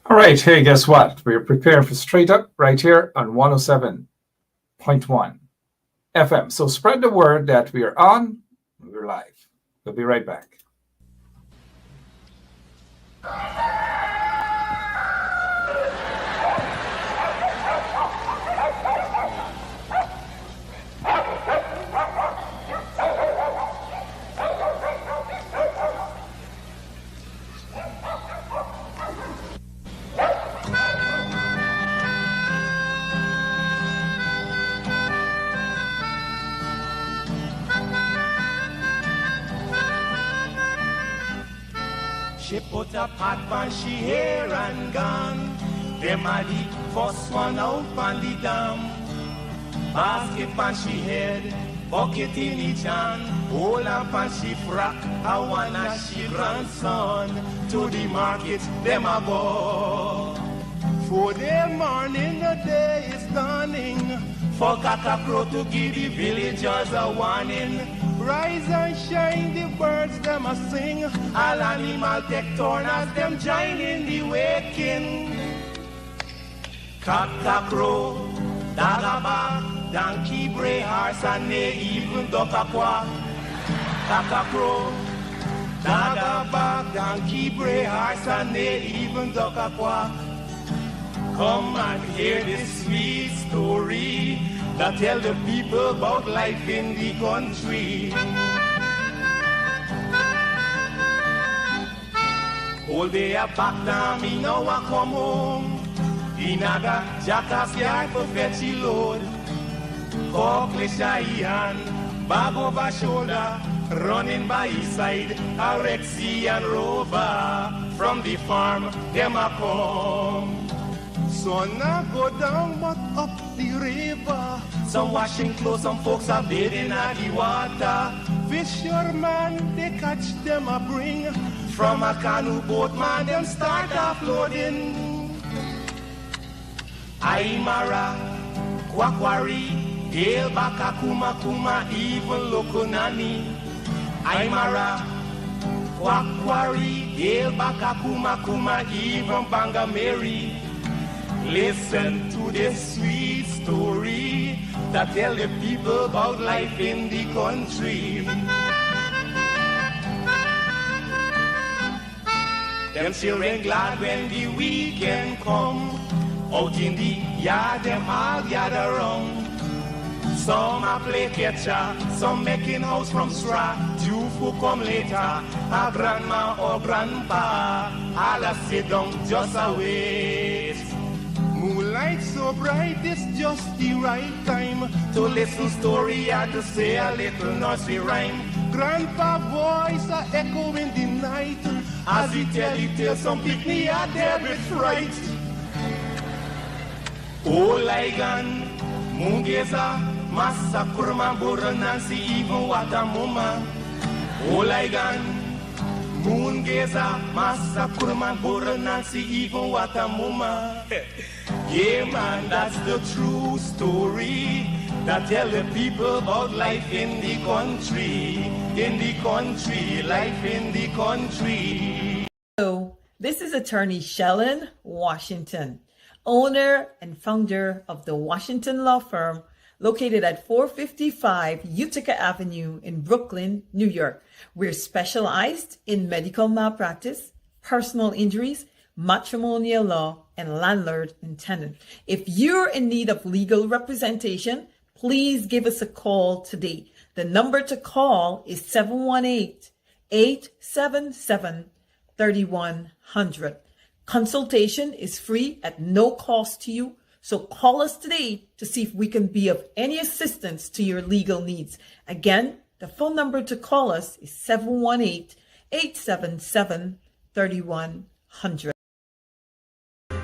All right, hey, guess what? We're preparing for Straight Up right here on 107.1 FM. So spread the word that we are on, we're live. We'll be right back. She put a pot on she hair and gone. Them a the first one out on the dam. Basket on she head, bucket in each hand. Hold up on she frock, I wanna she grandson. To the market, them a go. For the morning, the day is dawning. For cockacrow to give the villagers a warning. Rise and shine, the birds them a sing. All animal take turn as them join in the waking. Cockacrow, dagaba, donkey, bray, horse, and they even duck a quack. Cockacrow, dagaba, donkey, bray, horse, and they even duck a quack. Come and hear this sweet story that tell the people about life in the country. All day a back down, me now I come home. The naga jackass yard for fetch the load. Cockle shy hand, bag over shoulder, running by his side. A Rexy and Rover from the farm, them a come. Sun a go down but up the river. Some washing clothes, some folks are bathing at the water. Fisherman, they catch them a bring. From a canoe boat, man, them start offloading. Aymara, Kwakwari, Hail Baka Kuma Kuma, even Lokonani. Aymara, Kwakwari, Hail Baka Kuma Kuma, even Bangameri. Listen to this sweet story that tell the people about life in the country. Them children glad when the weekend come. Out in the yard, them all gather round. Some a play catcher, some making house from straw. Two who come later, a grandma or grandpa. All a sit down just a wait. Moonlight so bright, it's just the right time to listen story or to say a little nursery rhyme. Grandpa voice a echo in the night as he tell the tale. Some picnic are there with fright. Oh, Ligan, Mungeza, Massa Kurma, Bura, Nancy, even Watamuma. Oh, Ligan, Mungeza, Massa Kurma, Bura, Nancy, even Watamuma. Yeah, man, that's the true story that tell the people about life in the country, life in the country. So, this is attorney Shellen Washington, owner and founder of the Washington Law Firm, located at 455 Utica Avenue in Brooklyn, New York. We're specialized in medical malpractice, personal injuries, matrimonial law, and landlord and tenant. If you're in need of legal representation, please give us a call today. The number to call is 718-877-3100. Consultation is free at no cost to you, so call us today to see if we can be of any assistance to your legal needs. Again, the phone number to call us is 718-877-3100.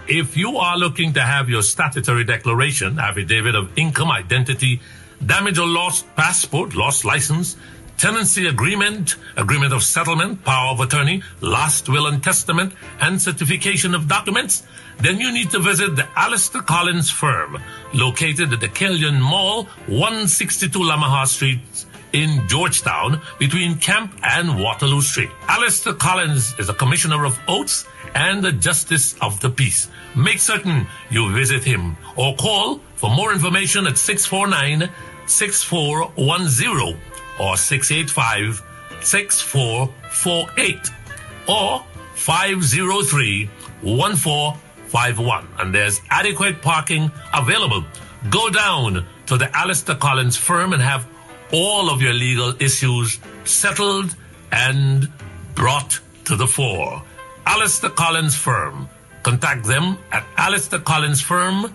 If you are looking to have your statutory declaration, affidavit of income, identity, damage or lost passport, lost license, tenancy agreement, agreement of settlement, power of attorney, last will and testament, and certification of documents, then you need to visit the Alistair Collins firm, located at the Killian Mall, 162 Lamaha Street, in Georgetown, between Camp and Waterloo Street. Alistair Collins is a commissioner of oaths and the justice of the peace. Make certain you visit him or call for more information at 649-6410 or 685-6448 or 503-1451. And there's adequate parking available. Go down to the Alistair Collins firm and have all of your legal issues settled and brought to the fore. Alistair Collins firm. Contact them at Alistair Collins firm.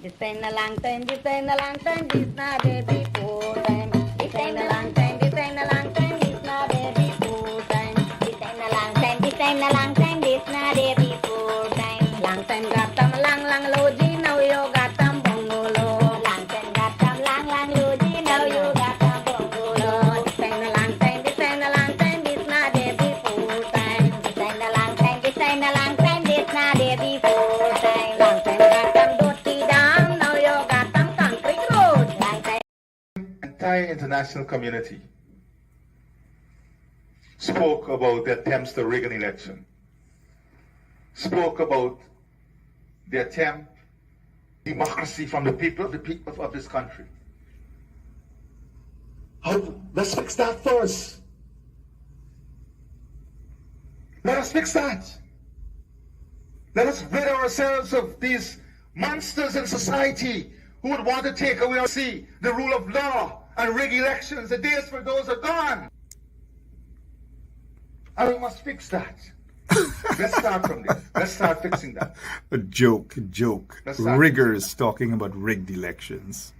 This ain't a long time, this ain't a long time, this not a before time. This ain't a long time, this ain't a long time, this not a before time. This ain't a long time, this ain't a long time, this not a before time. Long time got them long, long logy, now you got them bungalow. Long time got them long, long logy, now you got them bungalow. This ain't a long time, this ain't a long time, this not a before time. This ain't a long time, this ain't a long time, this not a before time. Long time got them dirty down, now you got them concrete road. Long time. Entire international community spoke about the attempts to rig an election, spoke about the attempt democracy from the people of this country. Let's fix that first. Let us fix that. Let us rid ourselves of these monsters in society who would want to take away the rule of law and rig elections. The days for those are gone. And we must fix that. Let's start from there. Let's start fixing that. A joke. Riggers talking about rigged elections.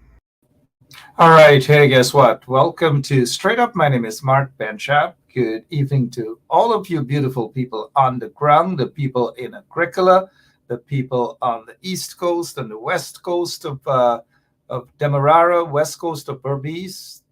All right, hey, guess what? Welcome to Straight Up. My name is Mark Benchap. Good evening to all of you beautiful people on the ground, the people in Agricola, the people on the East Coast and the West Coast of Demerara, West Coast of Berbice,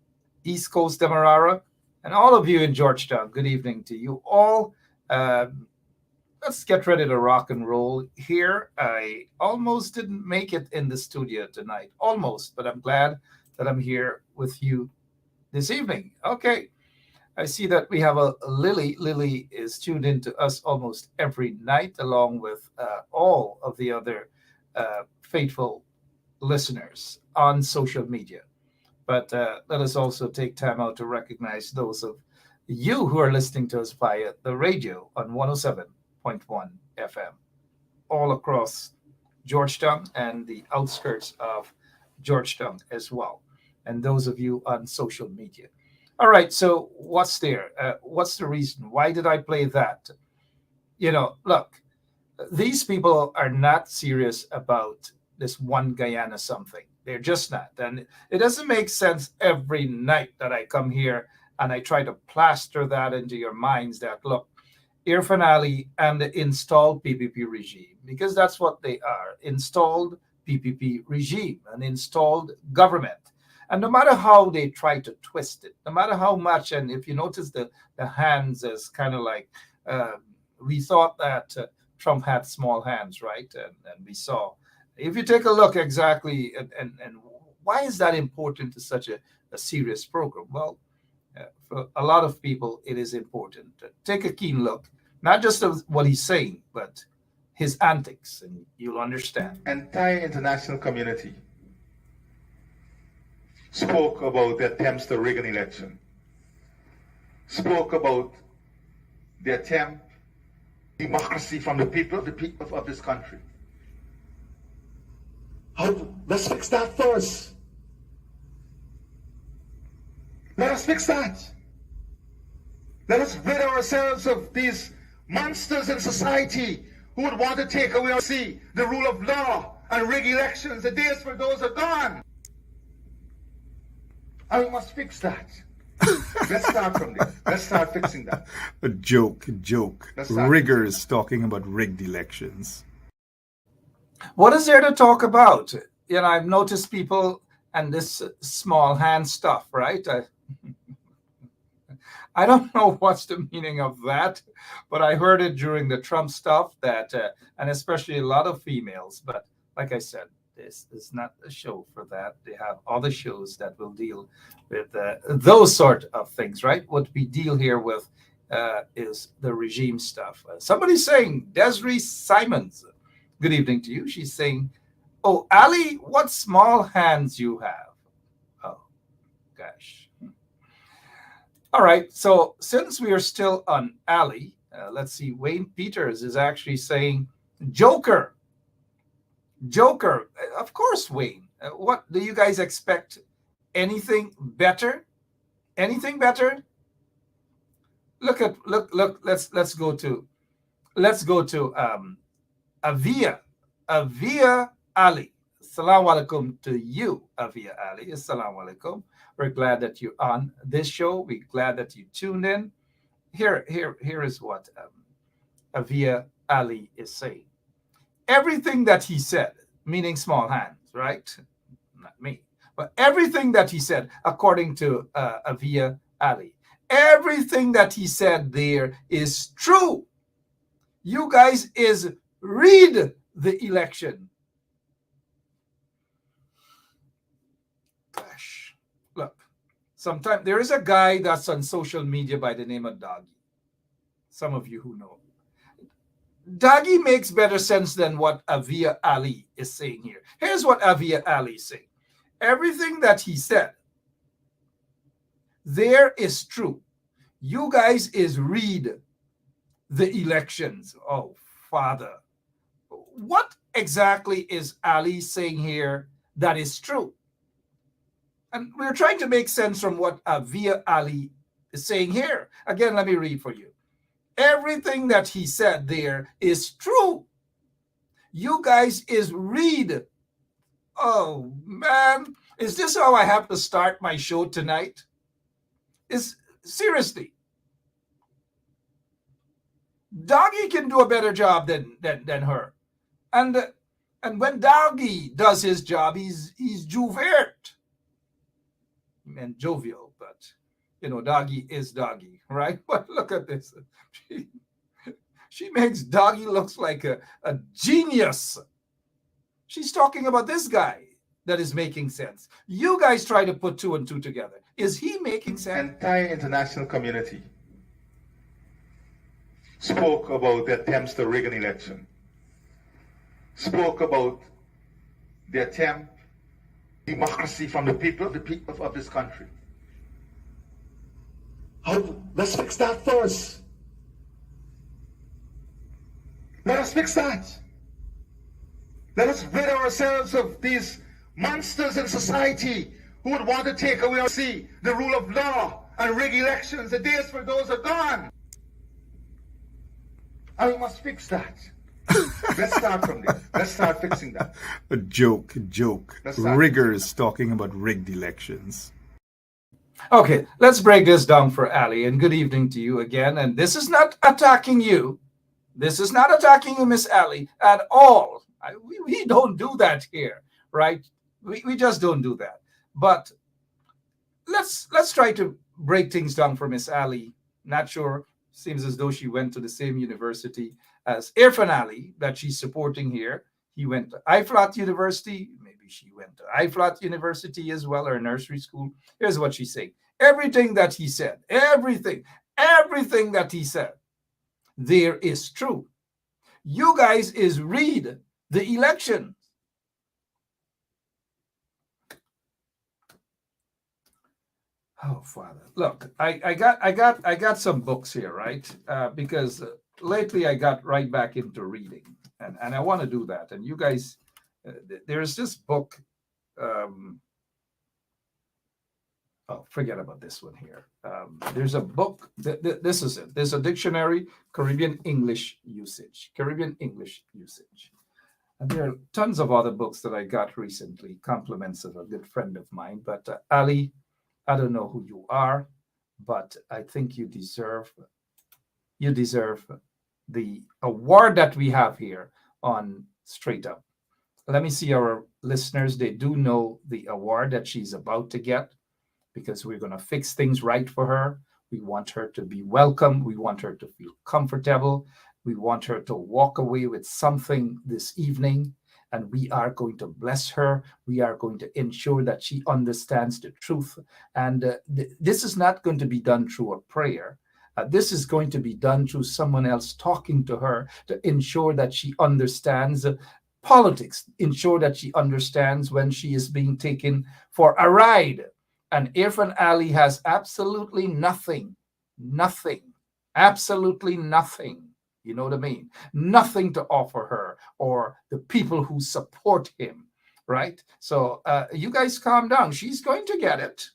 East Coast Demerara, and all of you in Georgetown. Good evening to you all. Let's get ready to rock and roll here. I almost didn't make it in the studio tonight, almost, but I'm glad that I'm here with you this evening. Okay, I see that we have a Lily. Lily is tuned in to us almost every night, along with all of the other faithful listeners on social media. But let us also take time out to recognize those of you who are listening to us via the radio on 107.1 FM, all across Georgetown and the outskirts of Georgetown as well. And those of you on social media. All right, so what's there? What's the reason? Why did I play that? You know, look, these people are not serious about this one Guyana something. They're just not. And it doesn't make sense every night that I come here and I try to plaster that into your minds that, look, Irfan Ali and the installed PPP regime, because that's what they are, installed PPP regime, an installed government. And no matter how they try to twist it, no matter how much, and if you notice the hands is kind of like, we thought that Trump had small hands, right? And we saw. If you take a look exactly, and why is that important to such a serious program? Well, for a lot of people, it is important. Take a keen look, not just of what he's saying, but his antics, and you'll understand. Entire international community spoke about the attempts to rig an election, spoke about the attempt democracy from the people of this country. Let's fix that first. Let us fix that. Let us rid ourselves of these monsters in society who would want to take away the rule of law and rig elections. The days for those are gone. And we must fix that. Let's start from there. Let's start fixing that. A joke. Riggers talking about rigged elections. What is there to talk about? You know, I've noticed people and this small hand stuff, right? I don't know what's the meaning of that, but I heard it during the Trump stuff that, and especially a lot of females. But like I said, This is not a show for that. They have other shows that will deal with those sort of things, right? What we deal here with is the regime stuff. Somebody's saying, Desiree Simons, good evening to you. She's saying, oh, Ali, what small hands you have. Oh, gosh. All right. So since we are still on Ali, let's see. Wayne Peters is actually saying, Joker. Of course, Wayne. What do you guys expect? Anything better? Anything better? Look. Let's go to Avia Ali. Assalamu alaikum to you, Avia Ali. Assalamu alaikum. We're glad that you're on this show. We're glad that you tuned in. Here is what Avia Ali is saying. Everything that he said, meaning small hands, right? Not me. But everything that he said, according to Avia Ali, everything that he said there is true. You guys is read the election. Gosh, look, sometimes there is a guy that's on social media by the name of Doggy. Some of you who know. Doggy makes better sense than what Avia Ali is saying here. Here's what Avia Ali is saying. Everything that he said there is true. You guys is read the elections. Oh, Father. What exactly is Ali saying here that is true? And we're trying to make sense from what Avia Ali is saying here. Again, let me read for you. Everything that he said there is true. You guys is read. Oh, man. Is this how I have to start my show tonight? Seriously. Doggy can do a better job than her. And when Doggy does his job, he's jovial. And jovial, but Doggy is Doggy, right? But look at this. She makes Doggy looks like a genius. She's talking about this guy that is making sense. You guys try to put two and two together. Is he making sense? The entire international community spoke about the attempts to rig an election, spoke about the attempt democracy from the people of this country. Let's fix that first. Let us fix that. Let us rid ourselves of these monsters in society who would want to take away the rule of law and rig elections. The days for those are gone. And we must fix that. Let's start from there. Let's start fixing that. A joke. Riggers talking about rigged elections. Okay, let's break this down for Ali. And good evening to you again. And this is not attacking you. This is not attacking you, Miss Ali, at all. We don't do that here, right? We just don't do that. But let's try to break things down for Miss Ali. Not sure. Seems as though she went to the same university as Irfan Ali that she's supporting here. He went to IFLAT University. Maybe she went to IFLAT University as well, or nursery school. Here's what she's saying. Everything that he said, everything that he said, there is true. You guys is read the election. Oh, Father! Look, I got some books here, right? Because lately I got right back into reading, and I want to do that. And you guys, there's this book. Forget about this one here. There's a book. This is it. There's a dictionary, Caribbean English usage. And there are tons of other books that I got recently, compliments of a good friend of mine. But Ali, I don't know who you are, but I think you deserve the award that we have here on Straight Up. Let me see our listeners. They do know the award that she's about to get, because we're going to fix things right for her. We want her to be welcome. We want her to feel comfortable. We want her to walk away with something this evening. and we are going to bless her. We are going to ensure that she understands the truth. And this is not going to be done through a prayer. This is going to be done through someone else talking to her to ensure that she understands politics, ensure that she understands when she is being taken for a ride. And Irfan Ali has absolutely nothing, absolutely nothing, you know what I mean? Nothing to offer her or the people who support him, right? So you guys calm down. She's going to get it.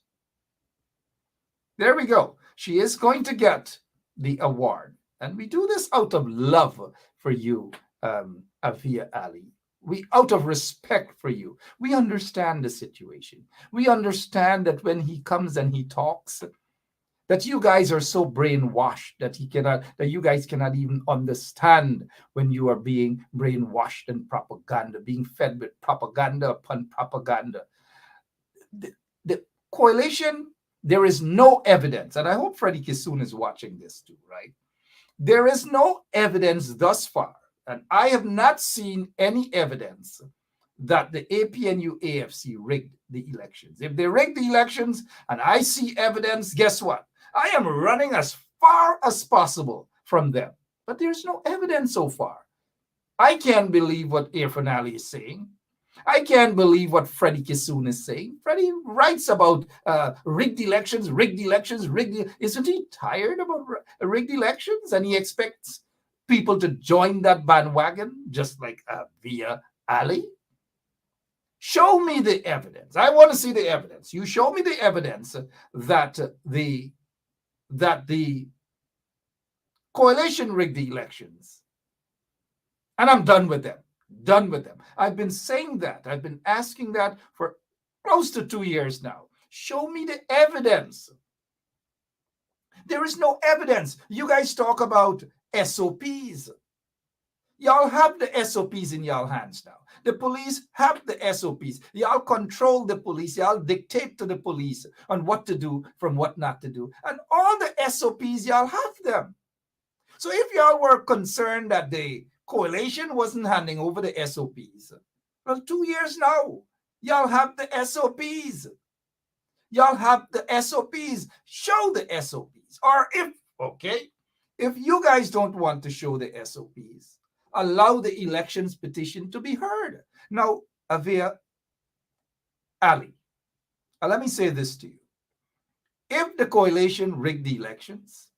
There we go. She is going to get the award. And we do this out of love for you, Avia Ali. We, out of respect for you. We understand the situation. We understand that when he comes and he talks, that you guys are so brainwashed that you guys cannot even understand when you are being brainwashed and propaganda, being fed with propaganda upon propaganda. The coalition, there is no evidence, and I hope Freddie Kissoon is watching this too, right? There is no evidence thus far, and I have not seen any evidence that the APNU AFC rigged the elections. If they rigged the elections and I see evidence, guess what? I am running as far as possible from them. But there's no evidence so far. I can't believe what Irfan Ali is saying. I can't believe what Freddie Kissoon is saying. Freddie writes about rigged elections. Isn't he tired about rigged elections? And he expects people to join that bandwagon, just like Via Ali? Show me the evidence. I want to see the evidence. You show me the evidence that the coalition rigged the elections. And I'm done with them. Done with them. I've been saying that. I've been asking that for close to 2 years now. Show me the evidence. There is no evidence. You guys talk about SOPs. Y'all have the SOPs in y'all hands now. The police have the SOPs. Y'all control the police. Y'all dictate to the police on what to do from what not to do. And all the SOPs, y'all have them. So if y'all were concerned that the coalition wasn't handing over the SOPs, well, 2 years now, y'all have the SOPs. Y'all have the SOPs. Show the SOPs. Or if you guys don't want to show the SOPs, allow the elections petition to be heard. Now, Avia Ali, let me say this to you. If the coalition rigged the elections,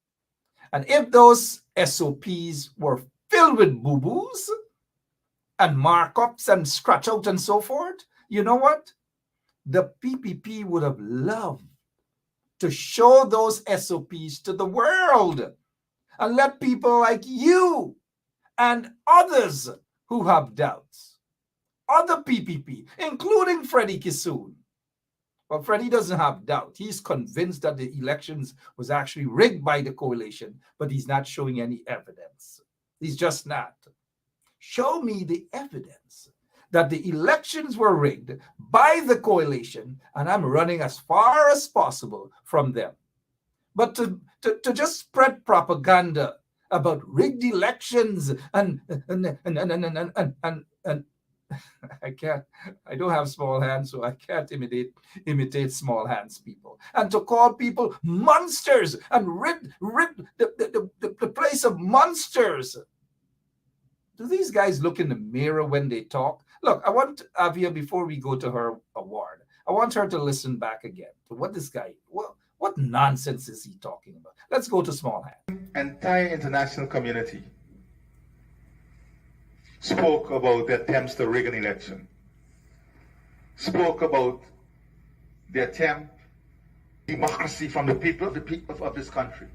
and if those SOPs were filled with boo-boos and markups and scratch out and so forth, you know what? The PPP would have loved to show those SOPs to the world and let people like you and others who have doubts, other PPP, including Freddie Kissoon. Well, Freddie doesn't have doubt. He's convinced that the elections was actually rigged by the coalition, but he's not showing any evidence. He's just not. Show me the evidence that the elections were rigged by the coalition, and I'm running as far as possible from them. But to just spread propaganda about rigged elections and I don't have small hands, so I can't imitate small hands people. And to call people monsters and rid the place of monsters. Do these guys look in the mirror when they talk? Look, I want Avia, before we go to her award, I want her to listen back again to what this guy, what nonsense is he talking about? Let's go to small hands. Entire international community spoke about the attempts to rig an election, spoke about the attempt, democracy from the people of this country.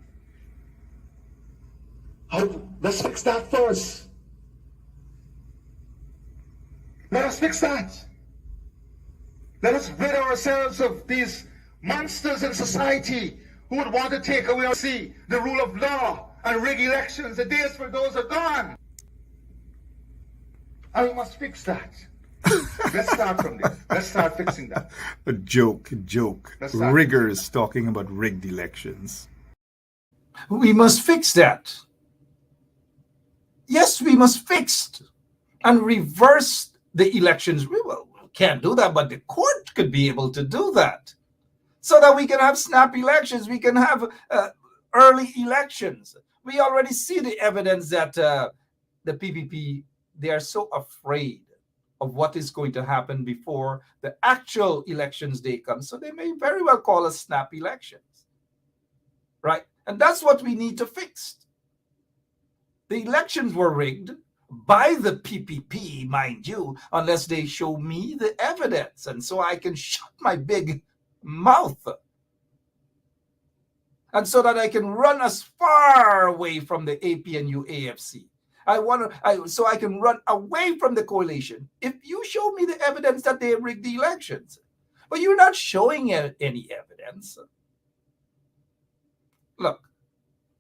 Let's fix that first. Let us fix that. Let us rid ourselves of these monsters in society who would want to take away the rule of law and rig elections. The days for those are gone. And we must fix that. Let's start from this. Let's start fixing that. A joke. Riggers talking about rigged elections. We must fix that. Yes, we must fix and reverse the elections. We can't do that, but the court could be able to do that so that we can have snap elections. We can have early elections. We already see the evidence that the PPP, they are so afraid of what is going to happen before the actual elections day comes. So they may very well call us snap elections, right? And that's what we need to fix. The elections were rigged by the PPP, mind you, unless they show me the evidence. And so I can shut my big mouth. And so that I can run as far away from the APNU AFC. So I can run away from the coalition if you show me the evidence that they rigged the elections. But you're not showing any evidence. Look,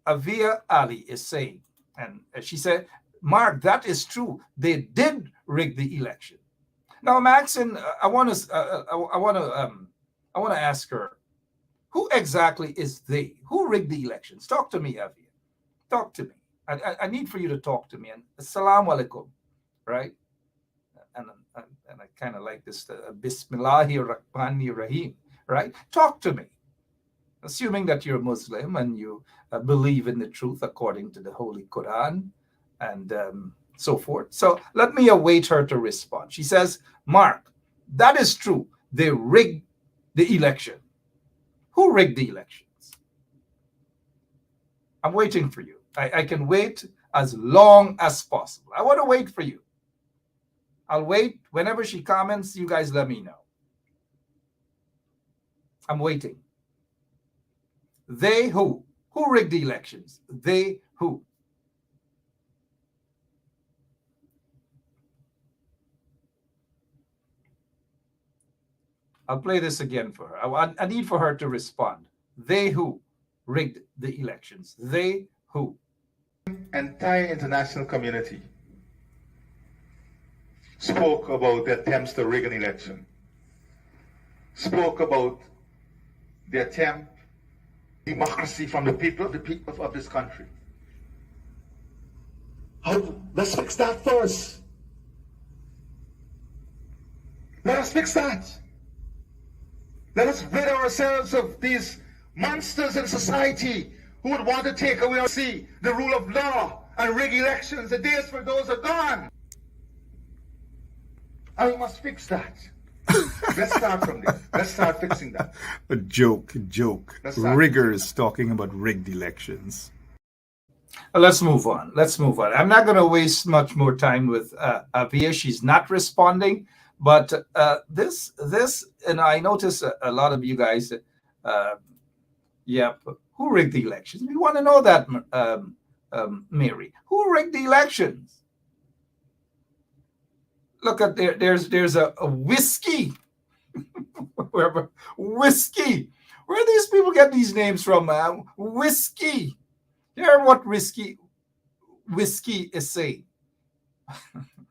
Avia Ali is saying, and she said, Mark, that is true. They did rig the election. Now, Maxine, I want to ask her, who exactly is they? Who rigged the elections? Talk to me, Avia. Talk to me. I need for you to talk to me. And assalamu alaikum, right? And I kind of like this, Bismillahir Rahmanir Rahim, right? Talk to me. Assuming that you're a Muslim and you believe in the truth according to the Holy Quran and so forth. So let me await her to respond. She says, Mark, that is true. They rigged the election. Who rigged the elections? I'm waiting for you. I can wait as long as possible. I want to wait for you. I'll wait. Whenever she comments, you guys let me know. I'm waiting. They who? Who rigged the elections? They who? I'll play this again for her. I need for her to respond. They who rigged the elections? They who? Entire international community spoke about the attempts to rig an election, spoke about the attempt democracy from the people of this country. Let's fix that first. Let us fix that. Let us rid ourselves of these monsters in society who would want to take away the rule of law and rig elections. The days for those are gone. And we must fix that. Let's start from there. Let's start fixing that. A joke. Riggers talking about rigged elections. Let's move on. I'm not going to waste much more time with Avia. She's not responding. But this, and I notice a lot of you guys, who rigged the elections? We want to know that, Mary. Who rigged the elections? Look at there's a whiskey. Whiskey. Where do these people get these names from? Whiskey. Hear what whiskey is saying.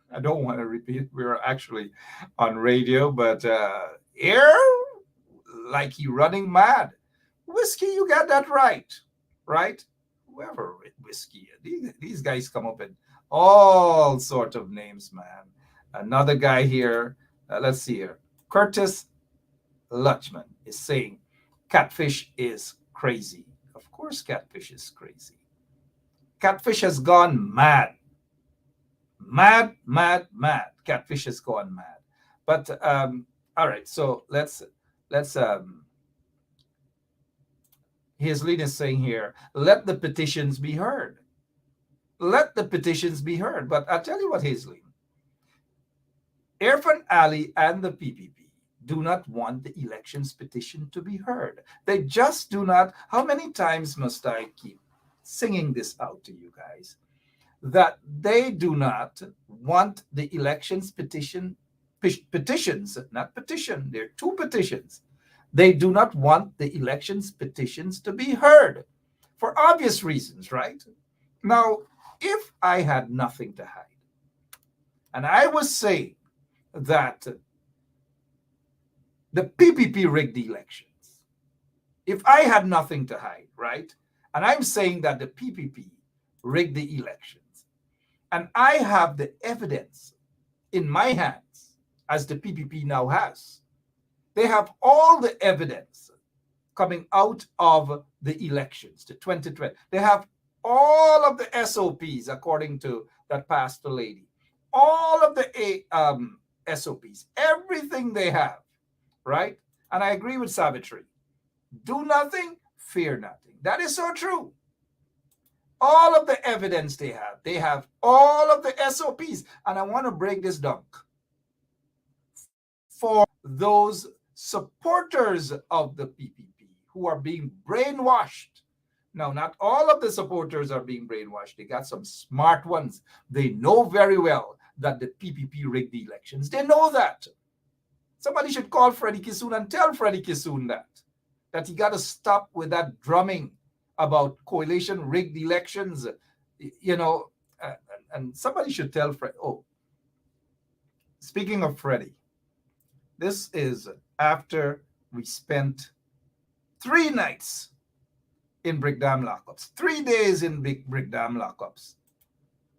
I don't want to repeat. We're actually on radio, but air like you running mad. Whiskey, you got that right? Whoever whiskey. These guys come up with all sorts of names, man. Another guy here. Let's see here. Curtis Lutchman is saying, catfish is crazy. Of course, catfish is crazy. Catfish has gone mad. Mad. Catfish has gone mad. But all right, so let's Hazelin is saying here, let the petitions be heard. Let the petitions be heard. But I'll tell you what, Hazelin. Irfan Ali and the PPP do not want the elections petition to be heard. They just do not. How many times must I keep singing this out to you guys? That they do not want the elections petitions, not petition. There are two petitions. They do not want the elections petitions to be heard for obvious reasons, right? Now, if I had nothing to hide, and I was saying that the PPP rigged the elections, if I had nothing to hide, right? And I'm saying that the PPP rigged the elections, and I have the evidence in my hands, as the PPP now has. They have all the evidence coming out of the elections, the 2020. They have all of the SOPs, according to that pastor lady. All of the SOPs, everything they have, right? And I agree with Savitri. Do nothing, fear nothing. That is so true. All of the evidence they have all of the SOPs. And I want to break this down for those supporters of the PPP who are being brainwashed. Now, not all of the supporters are being brainwashed. They got some smart ones. They know very well that the PPP rigged the elections. They know that. Somebody should call Freddie Kissoon and tell Freddie Kissoon that he got to stop with that drumming about coalition rigged elections, and somebody should tell Fred. Oh, speaking of Freddie, this is after we spent 3 nights in Brickdam lockups, 3 days in Brickdam lockups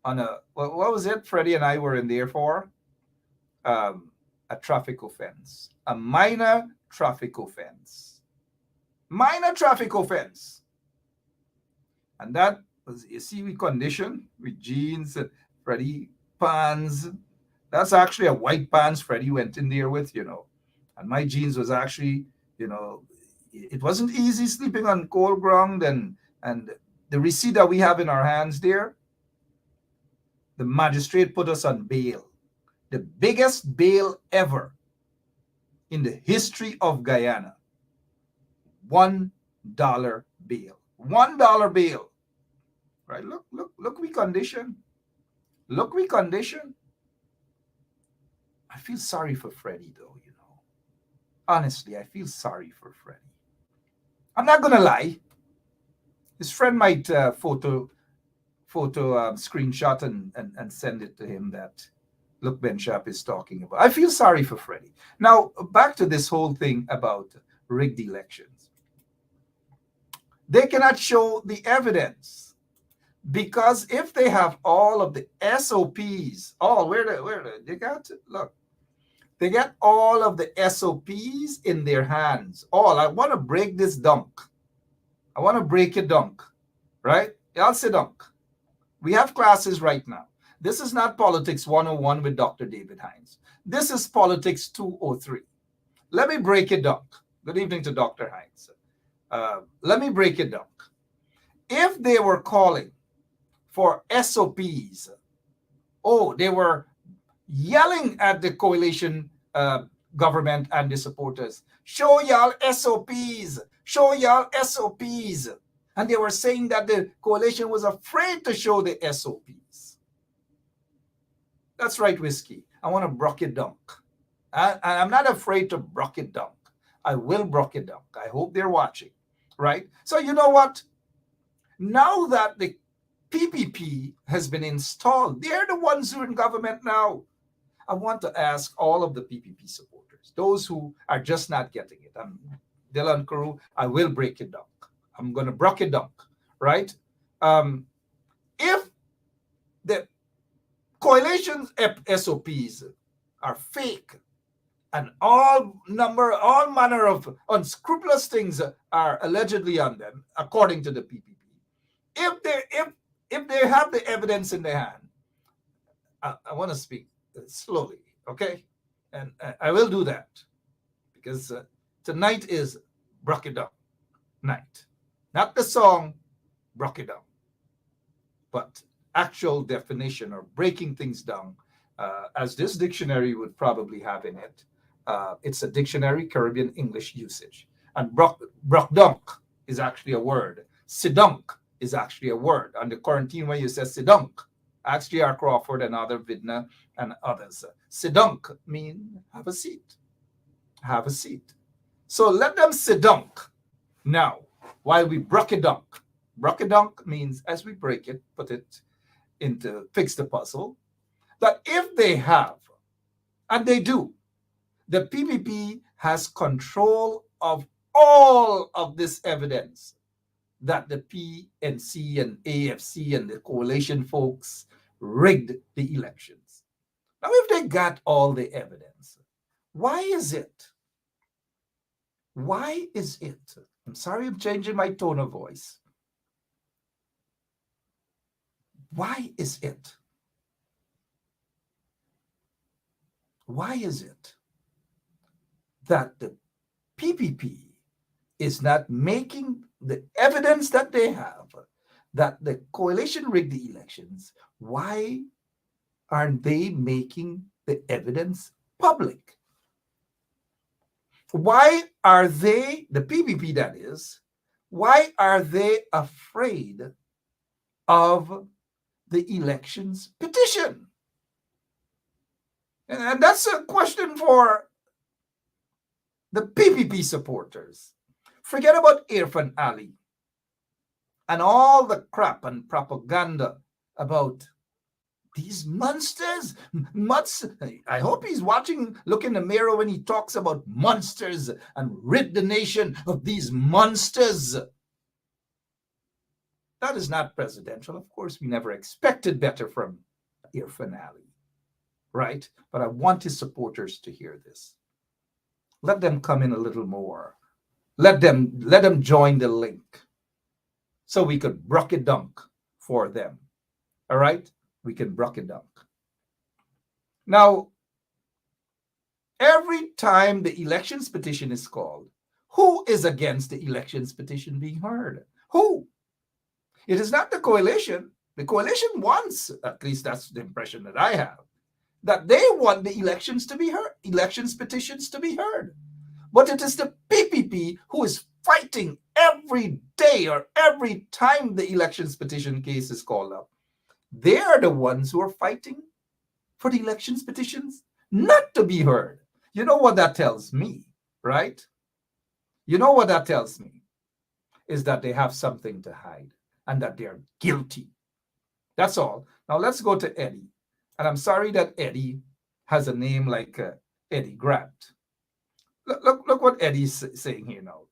on what was it? Freddie and I were in there for a traffic offense, a minor traffic offense. And that was, you see, we conditioned with jeans, Freddie pants. That's actually a white pants Freddie went in there with, and my jeans was actually, it wasn't easy sleeping on cold ground, and the receipt that we have in our hands there, the magistrate put us on bail, the biggest bail ever in the history of Guyana. $1 bail. $1 bail. Right? Look, we condition. Look, we condition. I feel sorry for Freddie, though, Honestly, I feel sorry for Freddie. I'm not gonna lie. His friend might photo screenshot and send it to him that, look, Ben Sharp is talking about. I feel sorry for Freddie. Now, back to this whole thing about rigged elections. They cannot show the evidence, because if they have all of the SOPs, they got it. Look, they got all of the SOPs in their hands. I want to break this dunk. I want to break it dunk, right? I'll say dunk. We have classes right now. This is not Politics 101 with Dr. David Hines. This is Politics 203. Let me break it dunk. Good evening to Dr. Hines. Let me break it down. If they were calling for SOPs, they were yelling at the coalition government and the supporters, show y'all SOPs, show y'all SOPs. And they were saying that the coalition was afraid to show the SOPs. That's right, Whiskey. I want to brock it dunk. I'm not afraid to brock it dunk. I will brock it dunk. I hope they're watching. Right? So you know what? Now that the PPP has been installed, they're the ones who are in government now. I want to ask all of the PPP supporters, those who are just not getting it. I'm Dylan Kuru. I will break it down. I'm going to brock it down. Right? If the coalition's SOPs are fake, and all manner of unscrupulous things are allegedly on them, according to the PPP. If they have the evidence in their hand, I want to speak slowly, okay? And I will do that, because tonight is Brock It Down night. Not the song Brock It Down, but actual definition or breaking things down, as this dictionary would probably have in it. It's a dictionary, Caribbean English usage. And brock dunk is actually a word. Sidunk is actually a word. On the quarantine, when you say sidunk, actually R. Crawford and other Vidna and others. Sidunk mean have a seat. Have a seat. So let them sidunk. Now, while we brock it dunk. Brock it dunk means as we break it, put it into, fix the puzzle, that if they have, and they do, the PPP has control of all of this evidence that the PNC and AFC and the coalition folks rigged the elections. Now, if they got all the evidence, why is it? Why is it? I'm sorry I'm changing my tone of voice. Why is it? Why is it that the PPP is not making the evidence that they have that the coalition rigged the elections? Why aren't they making the evidence public? Why are they, the PPP that is, why are they afraid of the elections petition? And that's a question for the PPP supporters. Forget about Irfan Ali and all the crap and propaganda about these monsters. I hope he's watching, look in the mirror when he talks about monsters and rid the nation of these monsters. That is not presidential. Of course, we never expected better from Irfan Ali, right? But I want his supporters to hear this. Let them come in a little more. Let them join the link so we could brock it dunk for them. All right? We can brock it dunk. Now, every time the elections petition is called, who is against the elections petition being heard? Who? It is not the coalition. The coalition wants, at least that's the impression that I have, that they want the elections to be heard, elections petitions to be heard. But it is the PPP who is fighting every day or every time the elections petition case is called up. They are the ones who are fighting for the elections petitions not to be heard. You know what that tells me, right? You know what that tells me is that they have something to hide and that they are guilty. That's all. Now let's go to Eddie. And I'm sorry that Eddie has a name like Eddie Grant. Look what Eddie's saying here now.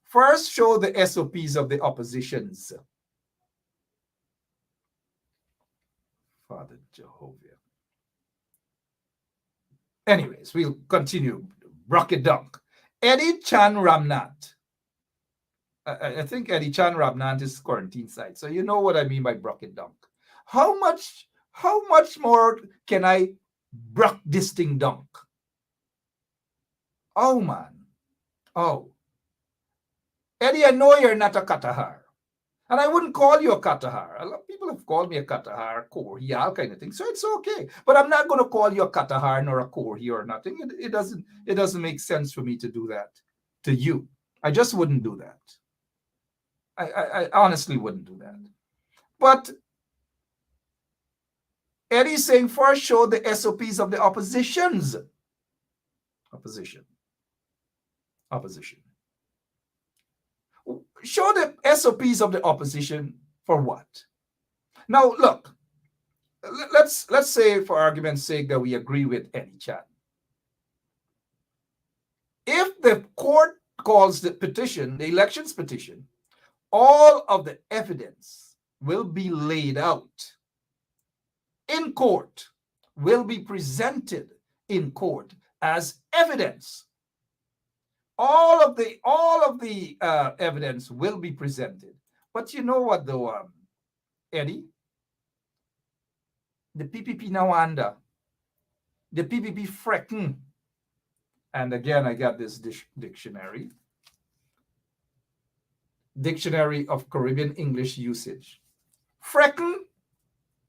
First, show the SOPs of the oppositions. Father Jehovah. Anyways, we'll continue. Brock it dunk. Eddie Chan Ramnath. I think Eddie Chan Ramnath is quarantine side. So you know what I mean by brock it dunk. How much more can I brock this thing dunk? Oh man. Oh. Eddie, I know you're not a Katahar. And I wouldn't call you a Katahar. A lot of people have called me a Katahar, Korhi, all kind of thing. So it's okay. But I'm not going to call you a Katahar nor a Korhi or nothing. It doesn't make sense for me to do that to you. I just wouldn't do that. I honestly wouldn't do that. But Eddie's saying first show the SOPs of the oppositions. Opposition. Show the SOPs of the opposition for what? Now, look, let's say for argument's sake that we agree with Eddie Chan. If the court calls the petition, the elections petition, all of the evidence will be laid out in court, will be presented in court as evidence. All of the evidence will be presented. But you know what though, Eddie? The PPP now under. The PPP freaking. And again, I got this dictionary. Dictionary of Caribbean English Usage. Freaking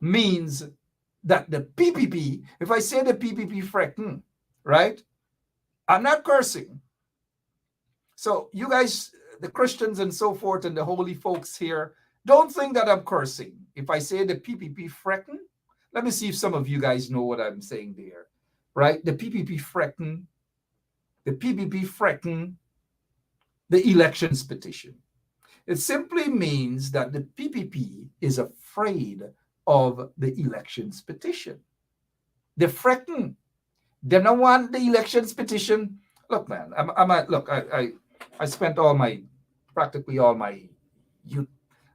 means that the PPP, if I say the PPP freaking, right? I'm not cursing. So you guys, the Christians and so forth and the holy folks here, don't think that I'm cursing. If I say the PPP freaking, let me see if some of you guys know what I'm saying there, right? The PPP freaking, the elections petition. It simply means that the PPP is afraid of the elections petition. The freaking, they don't want the elections petition. Look, man, I spent practically all my youth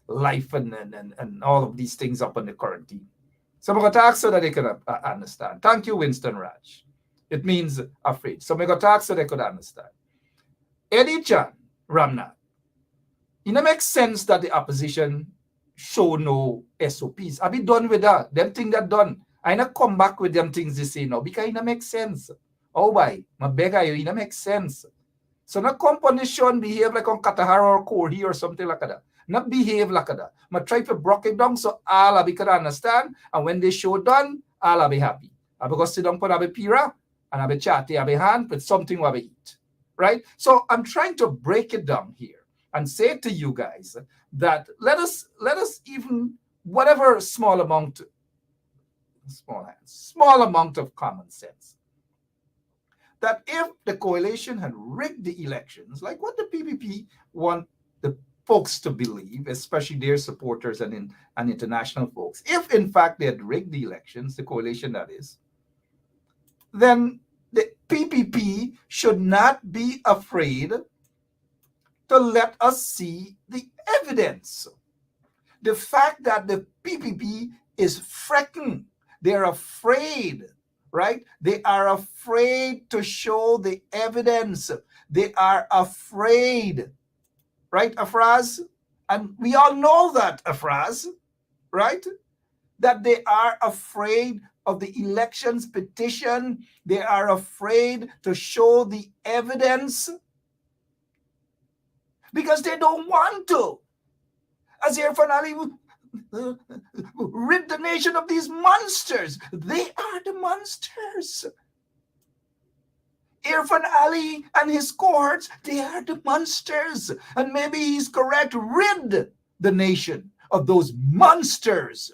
life and all of these things up on the quarantine. So I'm going to talk so that they can understand. Thank you, Winston Raj. It means afraid. So I'm going to talk so they could understand. Eddie Chan, Ramnath, it makes sense that the opposition show no SOPs. I be done with that. Them things that done. I not come back with them things they say now because it makes sense. Oh, why? My beggar, it makes sense. So not come on the show and behave like on Katahara or Korhi or something like that. Not behave like that. I try to break it down so all of you can understand. And when the show done, all of be happy. I be go sit down for a pira and I be chatty, I be hand with something we eat. Right? So I'm trying to break it down here and say to you guys that let us even whatever small amount of common sense. That if the coalition had rigged the elections, like what the PPP want the folks to believe, especially their supporters and international folks, if in fact they had rigged the elections, the coalition that is, then the PPP should not be afraid to let us see the evidence. The fact that the PPP is fretting, they're afraid, right? They are afraid to show the evidence. They are afraid, right, Afraz? And we all know that, Afraz, right? That they are afraid of the elections petition. They are afraid to show the evidence because they don't want to. As Irfan Ali rid the nation of these monsters. They are the monsters. Irfan Ali and his cohorts, they are the monsters. And maybe he's correct, rid the nation of those monsters.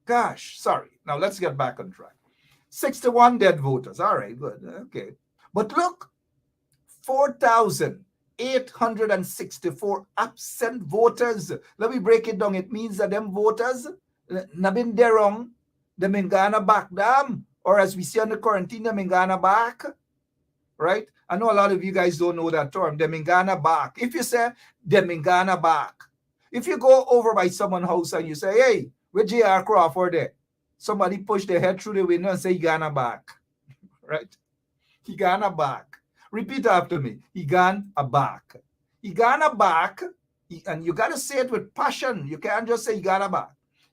Gosh, sorry. Now let's get back on track. 61 dead voters. All right, good. Okay. But look, 4,864 absent voters. Let me break it down. It means that them voters, nabin derong, them in Ghana back them, or as we see on the quarantine, them in Ghana back, right? I know a lot of you guys don't know that term, them in Ghana back. If you say them in Ghana back, if you go over by someone's house and you say, hey, where J.R. Crawford there? Somebody push their head through the window and say, Ghana back, right? He Ghana back. Repeat after me. He gone a back. He gone a back, and you got to say it with passion. You can't just say he gone a back.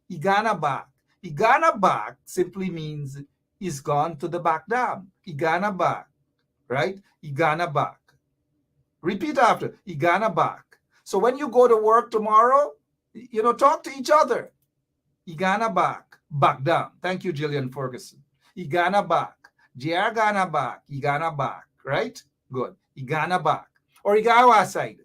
He gone a back. He gone a back simply means he's gone to the back dam. He gone a back, right? He gone a back. Repeat after. He gone a back. So when you go to work tomorrow, talk to each other. He gone a back. Back down. Thank you, Gillian Ferguson. He gone a back. JR gone a back. He gone a back, right? Good. He gone a back. Or he got our side.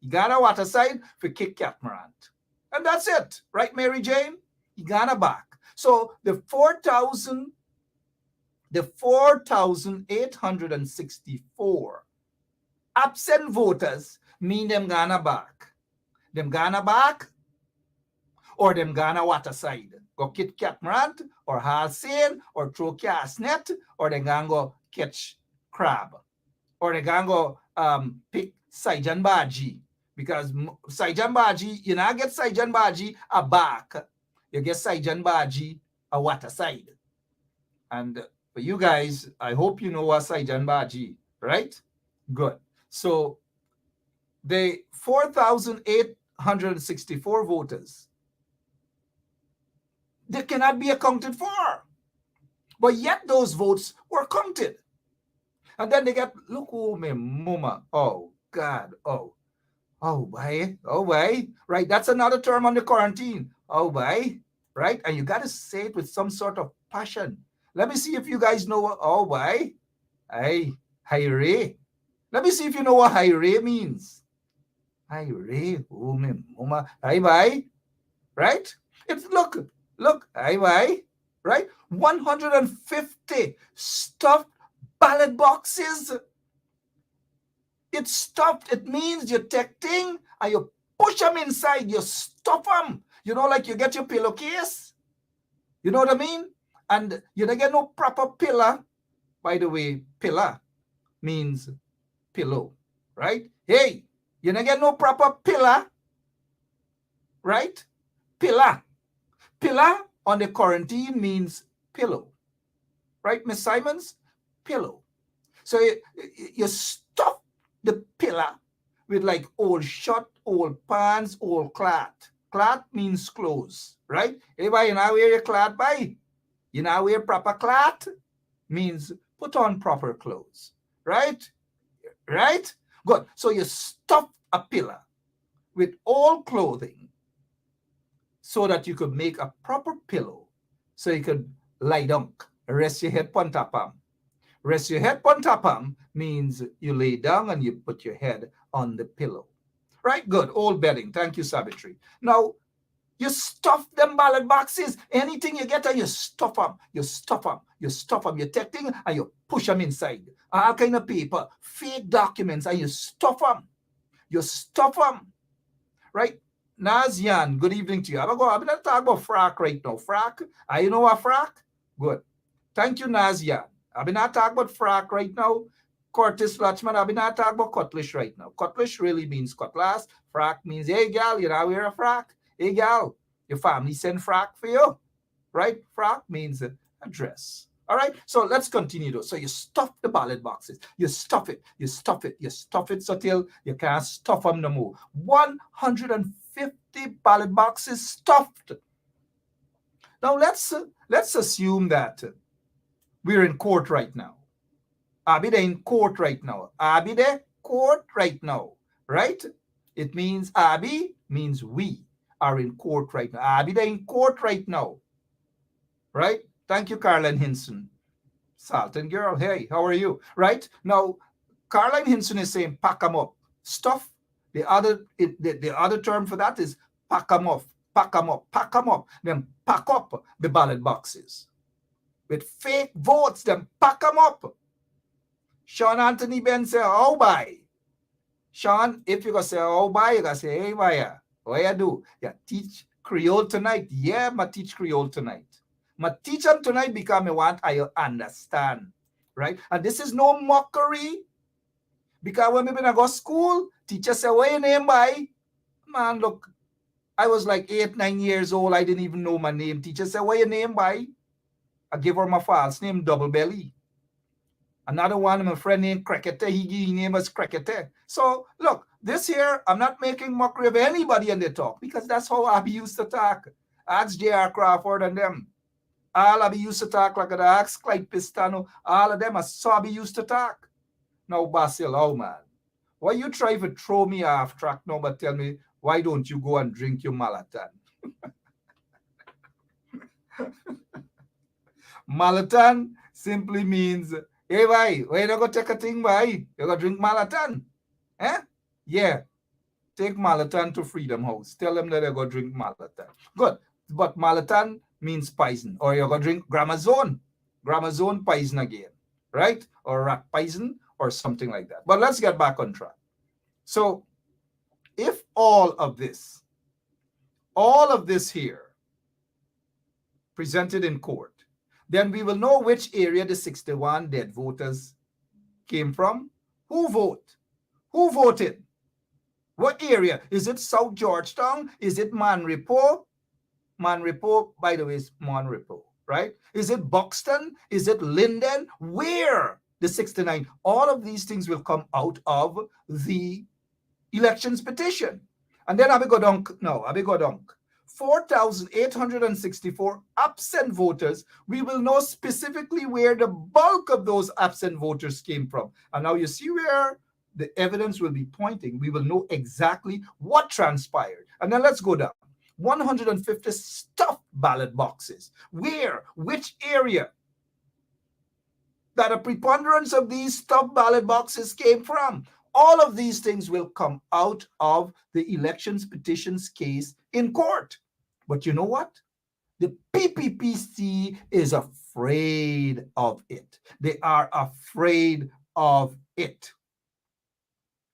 He got our water side for kick Catmarant. And that's it. Right, Mary Jane? He gone a back. So the 4,864 absent voters mean them gone a back. Them gone a back or them gone a water side. Go kick Catmarant or Halcyon or throw cast net or they gonna go catch crab. Or they can go pick Saijan Baji. Because Saijan Baji, you not get Saijan Baji a back. You get Saijan Baji a water side. And for you guys, I hope you know what Saijan Baji, right? Good. So the 4,864 voters, they cannot be accounted for. But yet those votes were counted. And then they get, look, oh, me mama. Oh, God. Oh, why? Oh, why? Right? That's another term on the quarantine. Oh, why? Right? And you got to say it with some sort of passion. Let me see if you guys know what, oh, why? Hey, Hayre. Let me see if you know what Hayre means. Hayre. Oh, me mama. Hey, why? Right? It's, look, hey, why? Right? 150 stuffed ballot boxes. It's stuffed. It means you take thing and you push them inside. You stuff them. Like you get your pillowcase. You know what I mean? And you don't get no proper pillar. By the way, pillar means pillow, right? Hey, you don't get no proper pillar, right? pillar. Pillar on the quarantine means pillow. Right, Miss Simons? Pillow. So you stuff the pillar with like old shirt, old pants, old cloth. Cloth means clothes, right? Anybody, you now wear your cloth by? You now wear proper cloth? Means put on proper clothes, right? Right? Good. So you stuff a pillar with all clothing so that you could make a proper pillow so you could lie down, rest your head on top of. Rest your head on top of means you lay down and you put your head on the pillow. Right? Good. Old bedding. Thank you, Savitri. Now, you stuff them ballot boxes. Anything you get, and you stuff them. You stuff them. You stuff them. You take things and you push them inside. All kind of paper, fake documents, and you stuff them. You stuff them. Right? Nazian, good evening to you. I'm going to talk about frack right now. Frack. You know what frack? Good. Thank you, Nazian. I've been not talking about frack right now. Curtis Latchman, I've been not talking about cutlass right now. Cutlass really means cutlass. Frack means, hey, gal, you know wear a frack. Hey, gal, your family send frack for you. Right? Frack means a dress. All right? So let's continue though. So you stuff the ballot boxes. You stuff it. You stuff it. You stuff it so till you can't stuff them no more. 150 ballot boxes stuffed. Now let's assume that we're in court right now. Abi they in court right now. Abi they court right now. Right? It means Abi means we are in court right now. Abi they in court right now. Right? Thank you, Caroline Hinson. Salton girl, hey, how are you? Right? Now, Caroline Hinson is saying pack them up. Stuff. The other term for that is pack them up. Pack them up. Pack them up. Then pack up the ballot boxes. With fake votes, then pack them up. Sean Anthony Ben say, oh, bye. Sean, if you're going to say, oh, bye, you're going to say, hey, bye. What you do? You teach Creole tonight? Yeah, I teach Creole tonight. I teach them tonight because I want I understand. Right? And this is no mockery. Because when I go to school, teacher say, what your name by? Man, look, I was like 8, 9 years old. I didn't even know my name. Teacher said, what your name by? I give her my false name, Double Belly. Another one, my friend named Cricketer, his name was Cricketer. So, look, this here, I'm not making mockery of anybody in the talk because that's how I used to talk. Ask J.R. Crawford and them. All I used to talk like that. Ask Clyde Pistano. All of them, I saw used to talk. Now, Basil, oh man, why you try to throw me off track now but tell me, why don't you go and drink your Malatan? Malatan simply means, hey, why you not going to take a thing, why? You going to drink Malatan? Eh? Yeah. Take Malatan to Freedom House. Tell them that they're going to drink Malatan. Good. But Malatan means poison. Or you're going to drink Gramazone. Gramazone poison again. Right? Or rat poison or something like that. But let's get back on track. So, if all of this here presented in court, then we will know which area the 61 dead voters came from. Who voted? Who voted? What area? Is it South Georgetown? Is it Manripo? Manripo, by the way, is Manripo, right? Is it Buxton? Is it Linden? Where? The 69. All of these things will come out of the elections petition. And then I go down. 4,864 absent voters. We will know specifically where the bulk of those absent voters came from. And now you see where the evidence will be pointing. We will know exactly what transpired. And then let's go down. 150 stuffed ballot boxes. Where? Which area? That a preponderance of these stuffed ballot boxes came from. All of these things will come out of the elections petitions case in court. But you know what? The PPPC is afraid of it. They are afraid of it.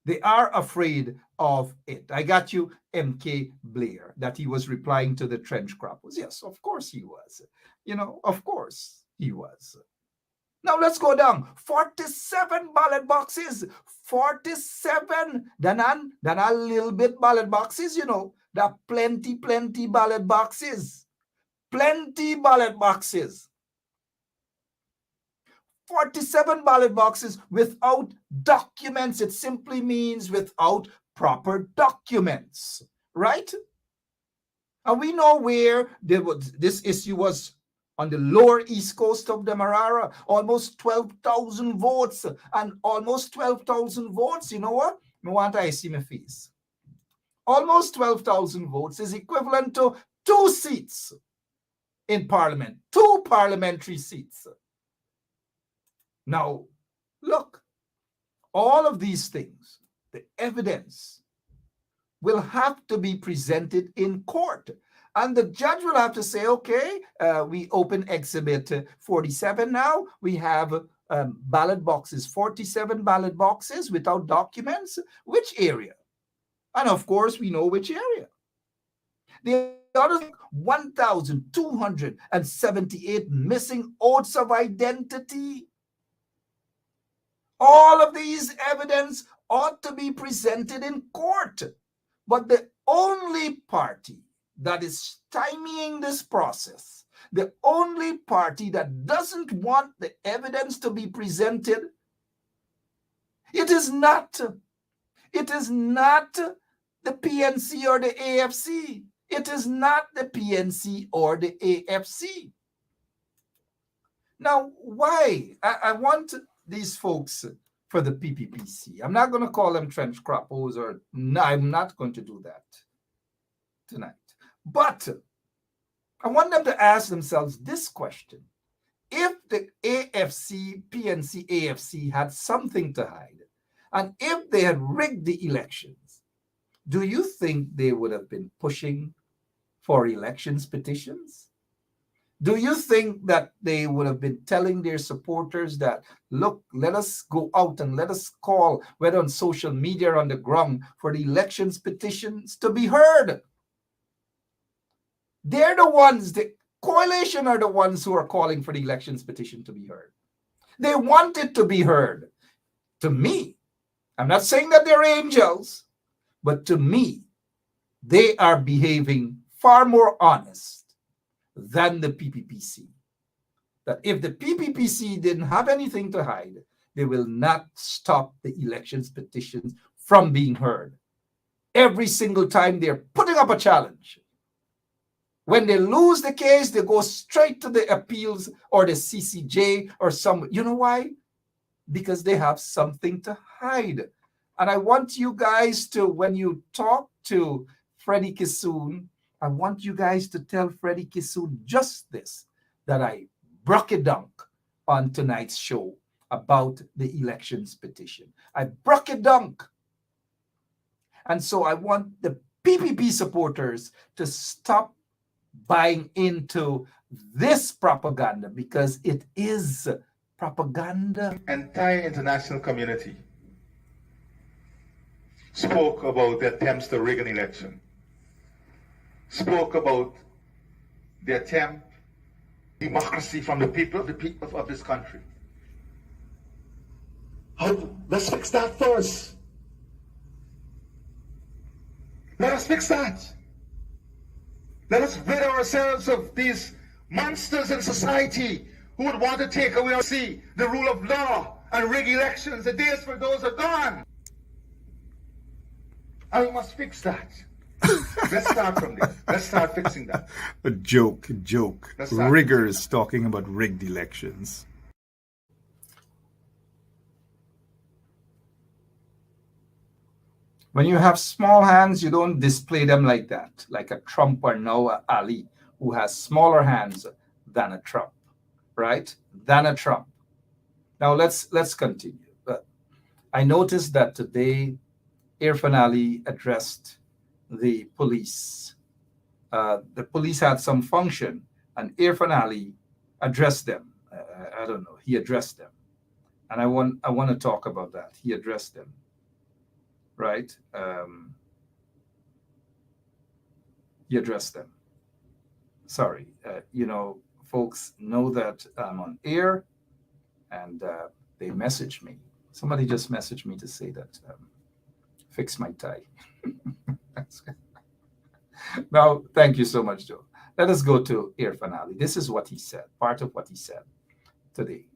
They are afraid of it. I got you, MK Blair, that he was replying to the trench croppers. Yes, of course he was. Of course he was. Now let's go down. 47 ballot boxes. 47. Then a little bit ballot boxes, There are plenty ballot boxes. Plenty ballot boxes. 47 ballot boxes without documents. It simply means without proper documents, right? And we know where this issue was on the lower east coast of Demerara, almost 12,000 votes. And almost 12,000 votes, you know what? I want to see my face. Almost 12,000 votes is equivalent to 2 seats in parliament, 2 parliamentary seats. Now, look, all of these things, the evidence will have to be presented in court. And the judge will have to say, okay, we open exhibit 47 now. We have ballot boxes, 47 ballot boxes without documents. Which area? And of course, we know which area. The other 1,278 missing oaths of identity. All of these evidence ought to be presented in court. But the only party that is stymieing this process, the only party that doesn't want the evidence to be presented, it is not the PNC or the AFC. It is not the PNC or the AFC. Now, why? I want these folks for the PPPC. I'm not going to call them trench croppers, or no, I'm not going to do that tonight. But I want them to ask themselves this question. If the AFC, PNC, AFC had something to hide, and if they had rigged the elections, do you think they would have been pushing for elections petitions? Do you think that they would have been telling their supporters that, look, let us go out and let us call, whether on social media or on the ground, for the elections petitions to be heard? They're the ones, the coalition are the ones who are calling for the elections petition to be heard. They want it to be heard. To me, I'm not saying that they're angels, but to me, they are behaving far more honest than the PPPC. That if the PPPC didn't have anything to hide, they will not stop the elections petitions from being heard. Every single time they're putting up a challenge. When they lose the case, they go straight to the appeals or the CCJ or some. You know why? Because they have something to hide. And I want you guys to, when you talk to Freddie Kissoon, I want you guys to tell Freddie Kissoon just this, that I broke it down on tonight's show about the elections petition. I broke it down. And so I want the PPP supporters to stop buying into this propaganda, because it is propaganda. Entire international community spoke about the attempts to rig an election, spoke about the attempt, democracy from the people of this country. Let's fix that first. Let us fix that. Let us rid ourselves of these monsters in society who would want to take away the rule of law and rig elections. The days for those are gone. And we must fix that. Let's start from this. Let's start fixing that. A joke. Riggers talking about rigged elections. When you have small hands, you don't display them like that, like a Trump or now a Ali, who has smaller hands than a Trump, right? Than a Trump. Now let's continue. I noticed that today, Irfan Ali addressed the police. The police had some function, and Irfan Ali addressed them. I don't know. He addressed them, and I want to talk about that. He addressed them. Right? He addressed them. Sorry, folks know that I'm on air, and they messaged me. Somebody just messaged me to say that fix my tie. Now, thank you so much, Joe. Let us go to Irfan Ali. This is what he said, part of what he said today.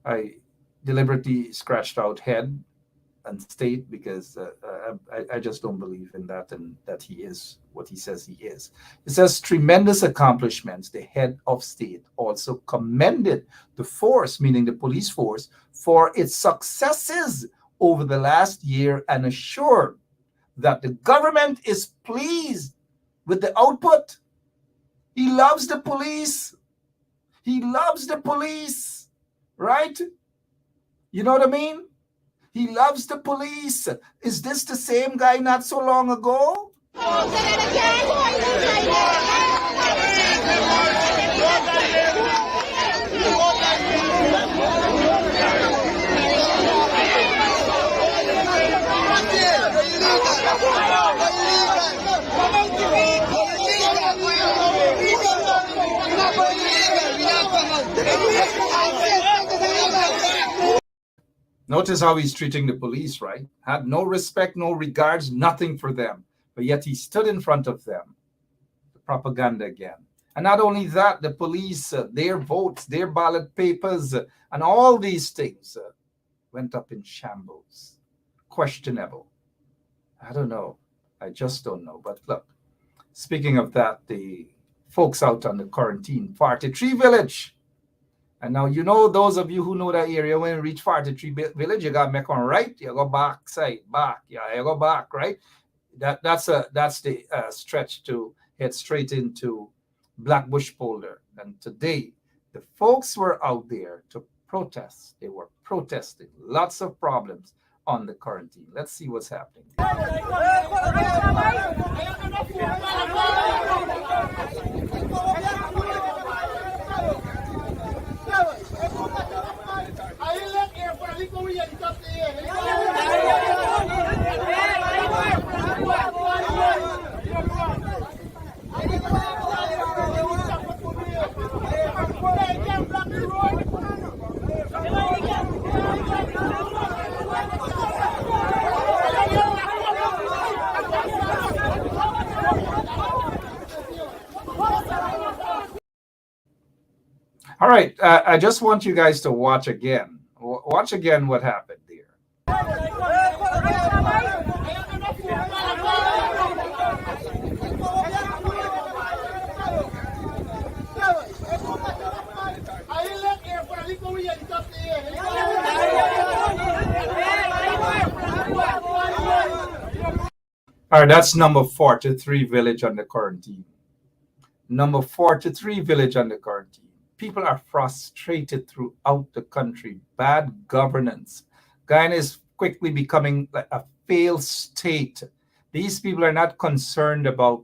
I deliberately scratched out head and state because I just don't believe in that and that he is what he says he is. It says tremendous accomplishments. The head of state also commended the force, meaning the police force, for its successes over the last year and assured that the government is pleased with the output. He loves the police. He loves the police, right? You know what I mean? He loves the police. Is this the same guy not so long ago? Notice how he's treating the police, right? Had no respect, no regards, nothing for them. But yet he stood in front of them. The propaganda again. And not only that, the police, their votes, their ballot papers, and all these things went up in shambles. Questionable. I don't know. I just don't know. But look, speaking of that, the folks out on the quarantine, 43 Village. And now, you know, those of you who know that area, when you reach 43 Village, you got to make one right. You go back, side, back. Yeah, you go back, right? That's the stretch to head straight into Blackbush Polder. And today, the folks were out there to protest. They were protesting. Lots of problems on the quarantine. Let's see what's happening. All right, I just want you guys to watch again. Watch again what happened there. All right, that's number 43 Village under quarantine. Number 43 Village under quarantine. People are frustrated throughout the country. Bad governance. Guyana is quickly becoming like a failed state. These people are not concerned about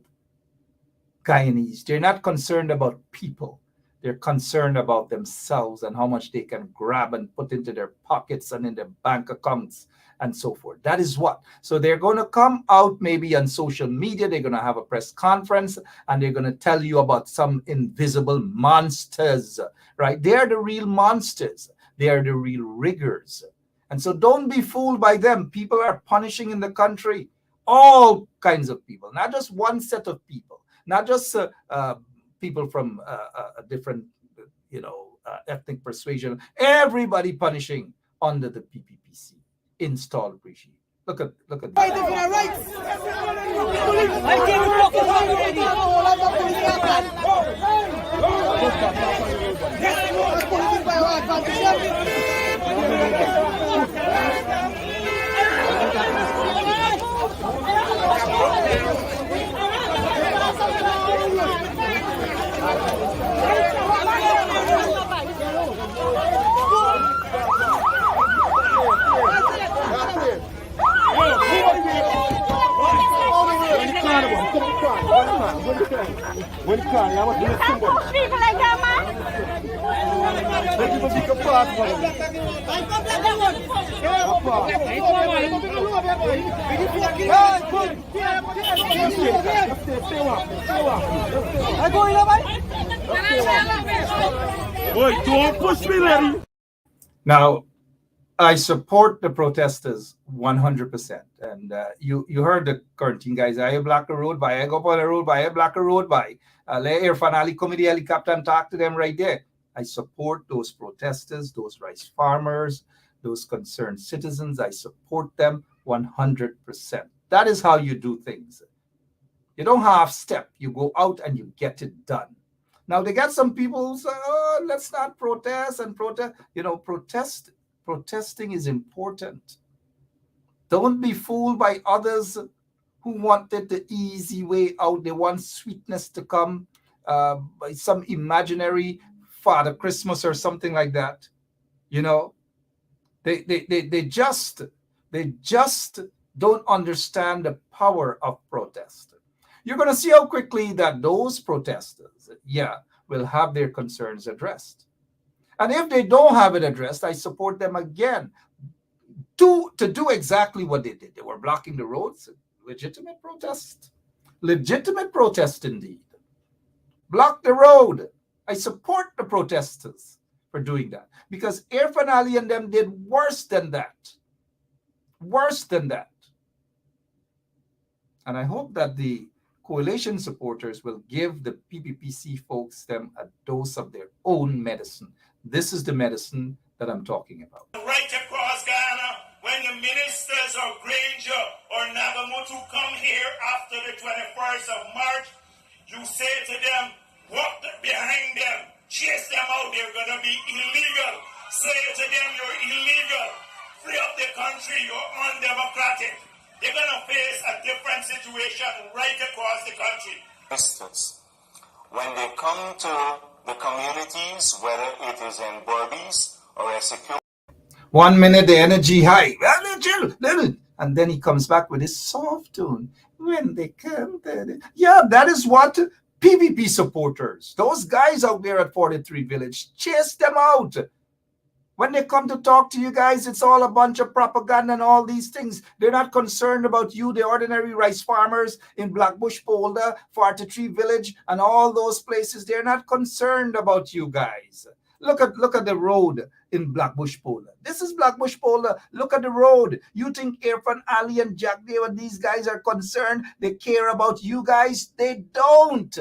Guyanese. They're not concerned about people. They're concerned about themselves and how much they can grab and put into their pockets and in their bank accounts and so forth. That is what. So they're going to come out maybe on social media. They're going to have a press conference and they're going to tell you about some invisible monsters, right? They're the real monsters. They are the real riggers. And so don't be fooled by them. People are punishing in the country. All kinds of people, not just one set of people, not just people from a different, ethnic persuasion. Everybody punishing under the PPPC installed regime. Look at Now, I support the protesters 100%. And you heard the quarantine guys. I block the road by. I go up on the road by. I block the road by. Let Irfan Ali come in the helicopter and talk to them right there. I support those protesters, those rice farmers, those concerned citizens. I support them 100%. That is how you do things. You don't half step. You go out and you get it done. Now they got some people who say, "Oh, let's not protest and protest." Protesting is important. Don't be fooled by others who wanted the easy way out. They want sweetness to come by some imaginary Father Christmas or something like that. They just don't understand the power of protest. You're going to see how quickly that those protesters, will have their concerns addressed. And if they don't have it addressed, I support them again to do exactly what they did. They were blocking the roads. Legitimate protest. Legitimate protest indeed. Block the road. I support the protesters for doing that. Because Irfan Ali and them did worse than that. Worse than that. And I hope that the coalition supporters will give the PPPC folks them a dose of their own medicine. This is the medicine that I'm talking about. Right across Guyana, when the ministers of Granger or Nagamutu come here after the 21st of March, you say to them, walk behind them, chase them out, they're going to be illegal. Say to them, you're illegal. Free up the country, you're undemocratic. They're going to face a different situation right across the country. When they come to the communities, whether it is in bodies or a secure. 1 minute, the energy high. And then he comes back with his soft tone. When they come, that is what PPP supporters, those guys out there at 43 Village, chase them out. When they come to talk to you guys, it's all a bunch of propaganda and all these things. They're not concerned about you, the ordinary rice farmers in Blackbush Polder, 43 Village, and all those places. They're not concerned about you guys. Look at the road in Blackbush Polder. This is Blackbush Polder. Look at the road. You think Irfan Ali and Jack David, these guys are concerned? They care about you guys? They don't.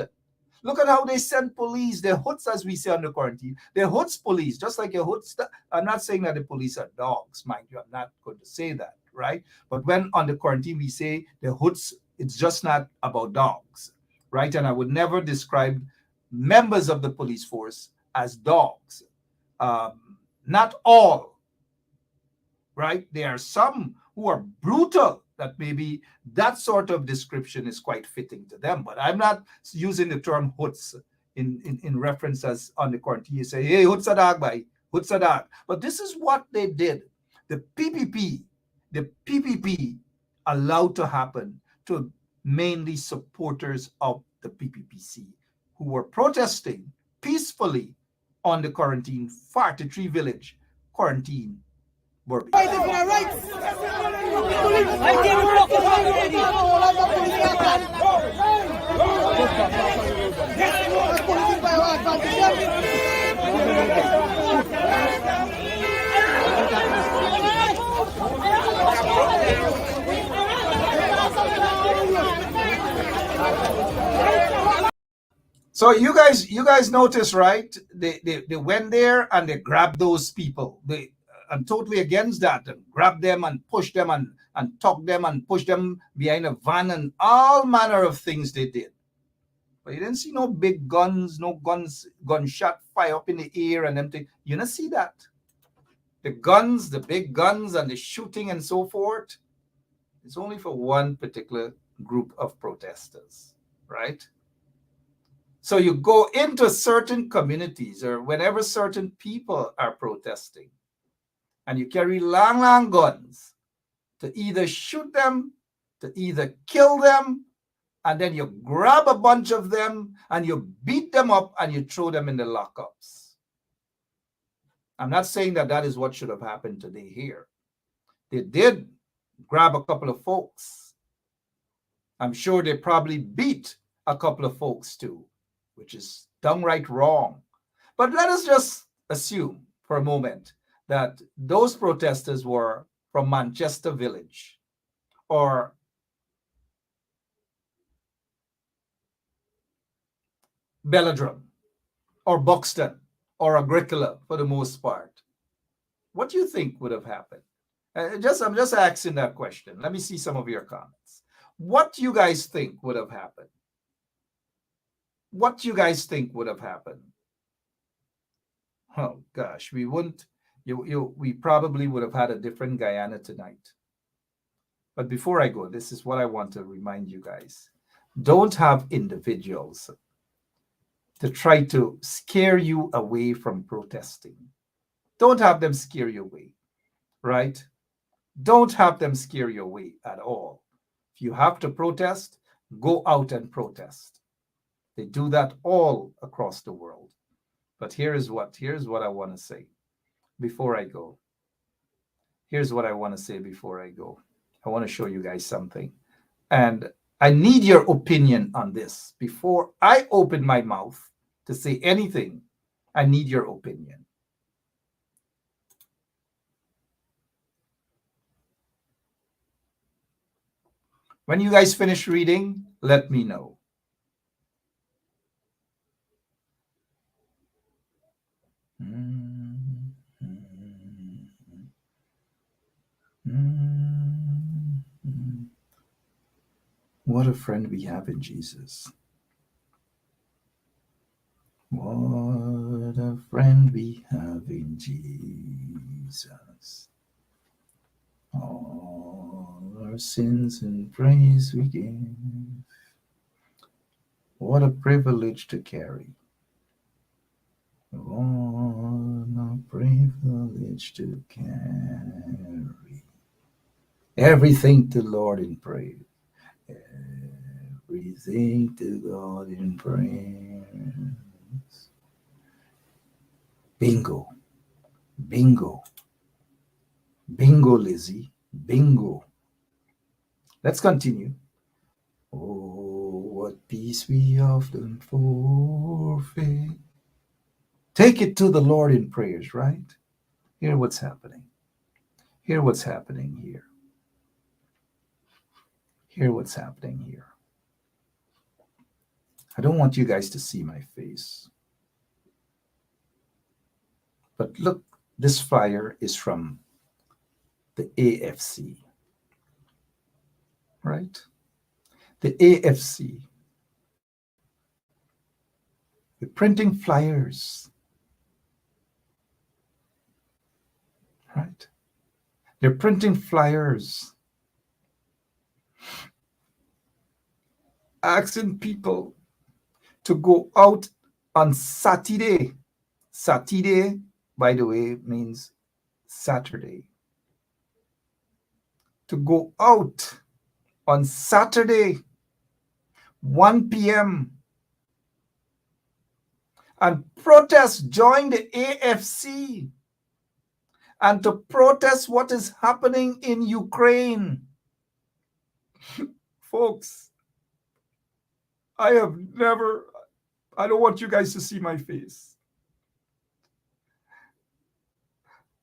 Look at how they send police, the hoods, as we say on the quarantine. They're hoods police, just like your hoods. I'm not saying that the police are dogs, mind you. I'm not going to say that, right? But when on the quarantine we say the hoods, it's just not about dogs, right? And I would never describe members of the police force as dogs. Not all, right? There are some who are brutal, that maybe that sort of description is quite fitting to them. But I'm not using the term hoods in reference as on the quarantine. You say, hey, hoods a dog, bhai, hoods a dog. But this is what they did. The PPP allowed to happen to mainly supporters of the PPPC who were protesting peacefully on the quarantine 43 Village quarantine. Fighting for our rights. So you guys notice, right? They went there and they grabbed those people. I'm totally against that. And grab them and push them and tuck them and push them behind a van and all manner of things they did. But you didn't see no big guns, gunshot fire up in the air and everything. You didn't see that. The guns, the big guns and the shooting and so forth, it's only for one particular group of protesters, right? So you go into certain communities or whenever certain people are protesting, and you carry long guns to either shoot them, to either kill them, and then you grab a bunch of them and you beat them up and you throw them in the lockups. I'm not saying that is what should have happened today here. They did grab a couple of folks. I'm sure they probably beat a couple of folks too, which is downright wrong. But let us just assume for a moment that those protesters were from Manchester Village or Belladrum or Buxton or Agricola for the most part, what do you think would have happened? I'm just asking that question. Let me see some of your comments. What do you guys think would have happened? What do you guys think would have happened? Oh gosh, we wouldn't. We probably would have had a different Guyana tonight. But before I go, this is what I want to remind you guys. Don't have individuals to try to scare you away from protesting. Don't have them scare you away, right? Don't have them scare you away at all. If you have to protest, go out and protest. They do that all across the world. But here's what I want to say before I go. Here's what I want to say before I go. I want to show you guys something. And I need your opinion on this. Before I open my mouth to say anything, I need your opinion. When you guys finish reading, let me know. What a friend we have in Jesus. What a friend we have in Jesus. All our sins and praise we give. What a privilege to carry. What a privilege to carry. Everything to the Lord in praise. Everything to God in praise. Bingo. Bingo. Bingo, Lizzie. Bingo. Let's continue. Oh, what peace we often forfeit. Take it to the Lord in prayers, right? Hear what's happening. Hear what's happening here. Hear what's happening here. I don't want you guys to see my face. But look, this flyer is from the AFC, right? The AFC. They're printing flyers, right? They're printing flyers, asking people to go out on Saturday. Saturday, by the way, means Saturday. To go out on Saturday, 1 p.m. and protest, join the AFC and to protest what is happening in Ukraine. Folks, I don't want you guys to see my face.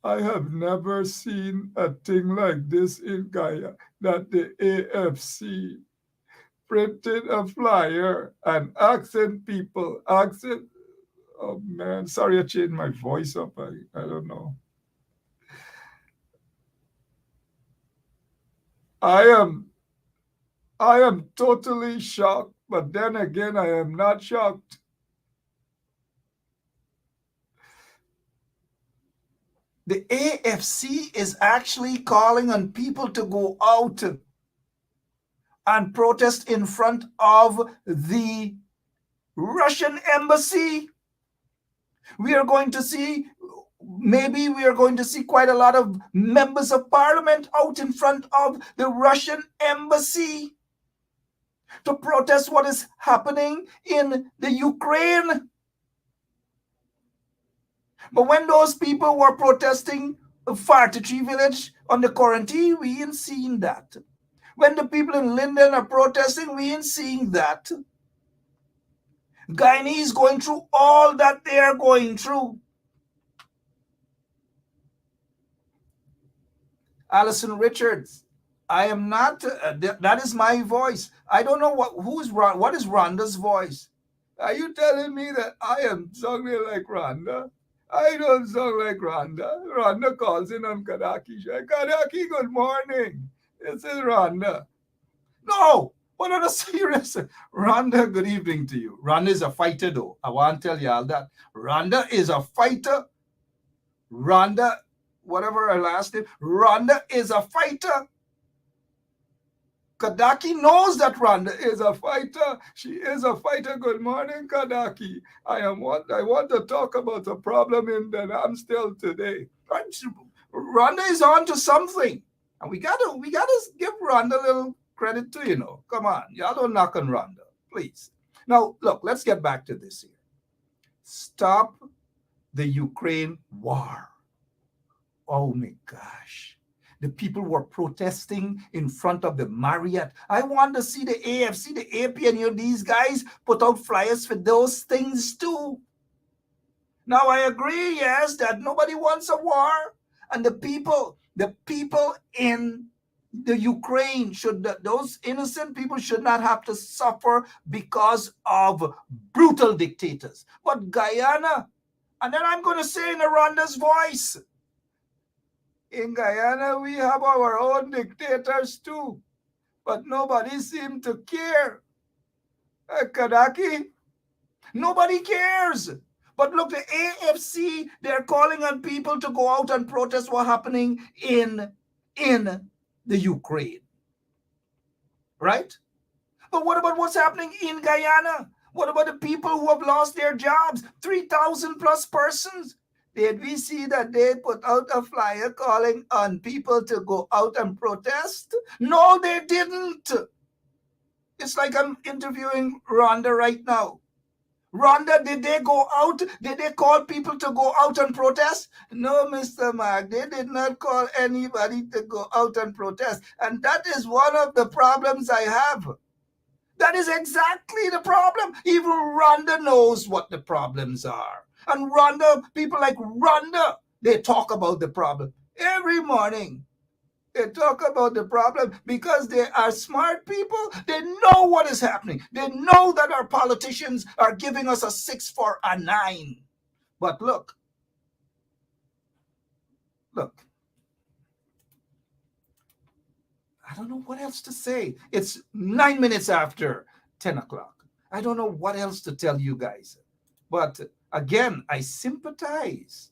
I have never seen a thing like this in Guyana, that the AFC printed a flyer and asking people, oh man, sorry I changed my voice up, I don't know. I am totally shocked, but then again, I am not shocked. The AFC is actually calling on people to go out and protest in front of the Russian embassy. We are going to see quite a lot of members of parliament out in front of the Russian embassy to protest what is happening in the Ukraine. But when those people were protesting Fartitry village on the quarantine, we ain't seen that. When the people in Linden are protesting, we ain't seeing that. Guyanese going through all that they are going through. Allison Richards, I am not, that is my voice. I don't know what is Rhonda's voice. Are you telling me that I am sounding like Rhonda? I don't sound like Rhonda. Rhonda calls in on Kadaki. Kadaki, good morning. This is Rhonda. No, but on a serious, Rhonda, good evening to you. Rhonda is a fighter, though. I want to tell y'all that. Rhonda is a fighter. Rhonda, whatever her last name, Rhonda is a fighter. Kadaki knows that Rhonda is a fighter. She is a fighter. Good morning, Kadaki. I want to talk about a problem in the Amstel today. Rhonda is on to something. And we gotta give Rhonda a little credit too, you know. Come on. Y'all don't knock on Rhonda, please. Now, look, let's get back to this here. Stop the Ukraine war. Oh my gosh. The people were protesting in front of the Marriott. I want to see the AFC, the AP, and these guys put out flyers for those things too. Now I agree, yes, that nobody wants a war. And the people in the Ukraine those innocent people should not have to suffer because of brutal dictators. But Guyana, and then I'm going to say in Rwanda's voice, in Guyana, we have our own dictators too, but nobody seems to care. Kadaki, nobody cares. But look, the AFC, they're calling on people to go out and protest what's happening in the Ukraine. Right? But what about what's happening in Guyana? What about the people who have lost their jobs? 3,000 plus persons. Did we see that they put out a flyer calling on people to go out and protest? No, they didn't. It's like I'm interviewing Rhonda right now. Rhonda, did they go out? Did they call people to go out and protest? No, Mr. Mark, they did not call anybody to go out and protest. And that is one of the problems I have. That is exactly the problem. Even Rhonda knows what the problems are. And Rhonda, people like Rhonda, they talk about the problem every morning. They talk about the problem because they are smart people. They know what is happening. They know that our politicians are giving us a 6 for a 9. But look, I don't know what else to say. It's 9 minutes after 10 o'clock. I don't know what else to tell you guys. But again, I sympathize.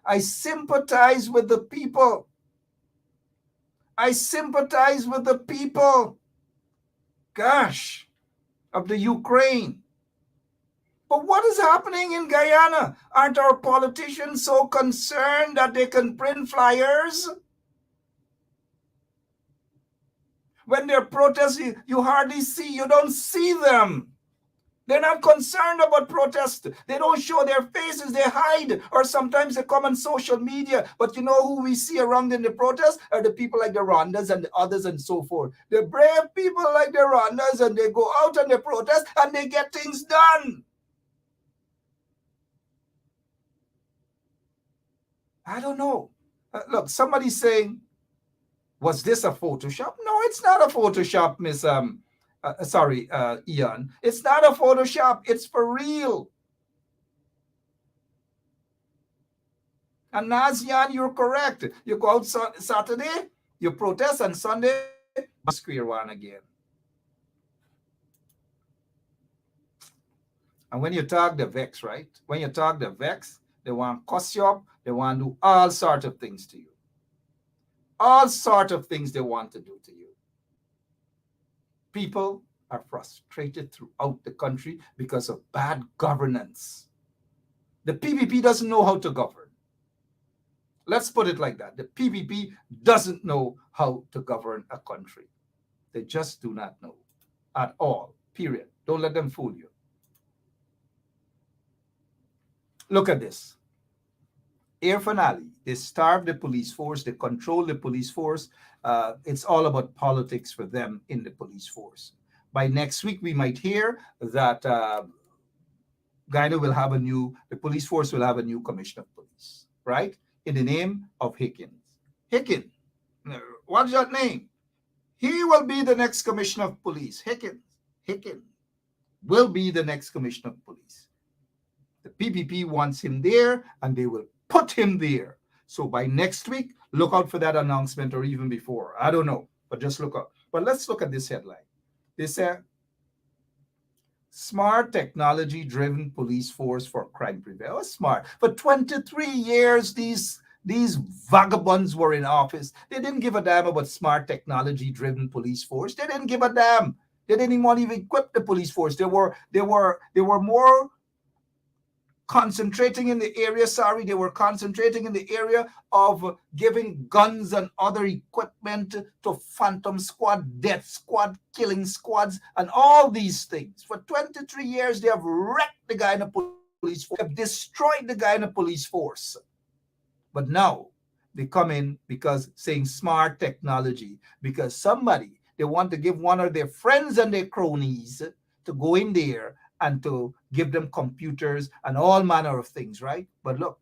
I sympathize with the people. I sympathize with the people, gosh, of the Ukraine. But what is happening in Guyana? Aren't our politicians so concerned that they can print flyers? When they're protesting, you hardly see, you don't see them. They're not concerned about protest. They don't show their faces. They hide. Or sometimes they come on social media. But you know who we see around in the protest are the people like the Rwandas and the others and so forth. The brave people like the Rwandas, and they go out and they protest and they get things done. I don't know. Look, somebody's saying, was this a Photoshop? No, it's not a Photoshop, Miss Ian. It's not a Photoshop. It's for real. And Nazian, you're correct. You go out Saturday, you protest, and Sunday, square one again. And when you talk the vex, right? When you talk the vex, they want to cuss you up. They want to do all sorts of things to you. All sorts of things they want to do to you. People are frustrated throughout the country because of bad governance. The PPP doesn't know how to govern. Let's put it like that. The PPP doesn't know how to govern a country. They just do not know at all, period. Don't let them fool you. Look at this. Air finale. They starve the police force. They control the police force. It's all about politics for them in the police force. By next week, we might hear that Guyana will have the police force will have a new commissioner of police, right? In the name of Hickins. what's that name? He will be the next commissioner of police. Hicken will be the next commissioner of police. The PPP wants him there, and they will put him there. So by next week, look out for that announcement, or even before. I don't know, but just look out. But let's look at this headline. They say, smart technology-driven police force for crime prevention. Oh, smart. For 23 years, these vagabonds were in office. They didn't give a damn about smart technology-driven police force. They didn't give a damn. They didn't even want to even equip the police force. They were more concentrating in the area. They were concentrating in the area of giving guns and other equipment to Phantom Squad, Death Squad, killing squads, and all these things. For 23 years, they have wrecked the Guyana police force, have destroyed the Guyana police force. But now they come in because saying smart technology, because they want to give one of their friends and their cronies to go in there and to give them computers and all manner of things, right? But look,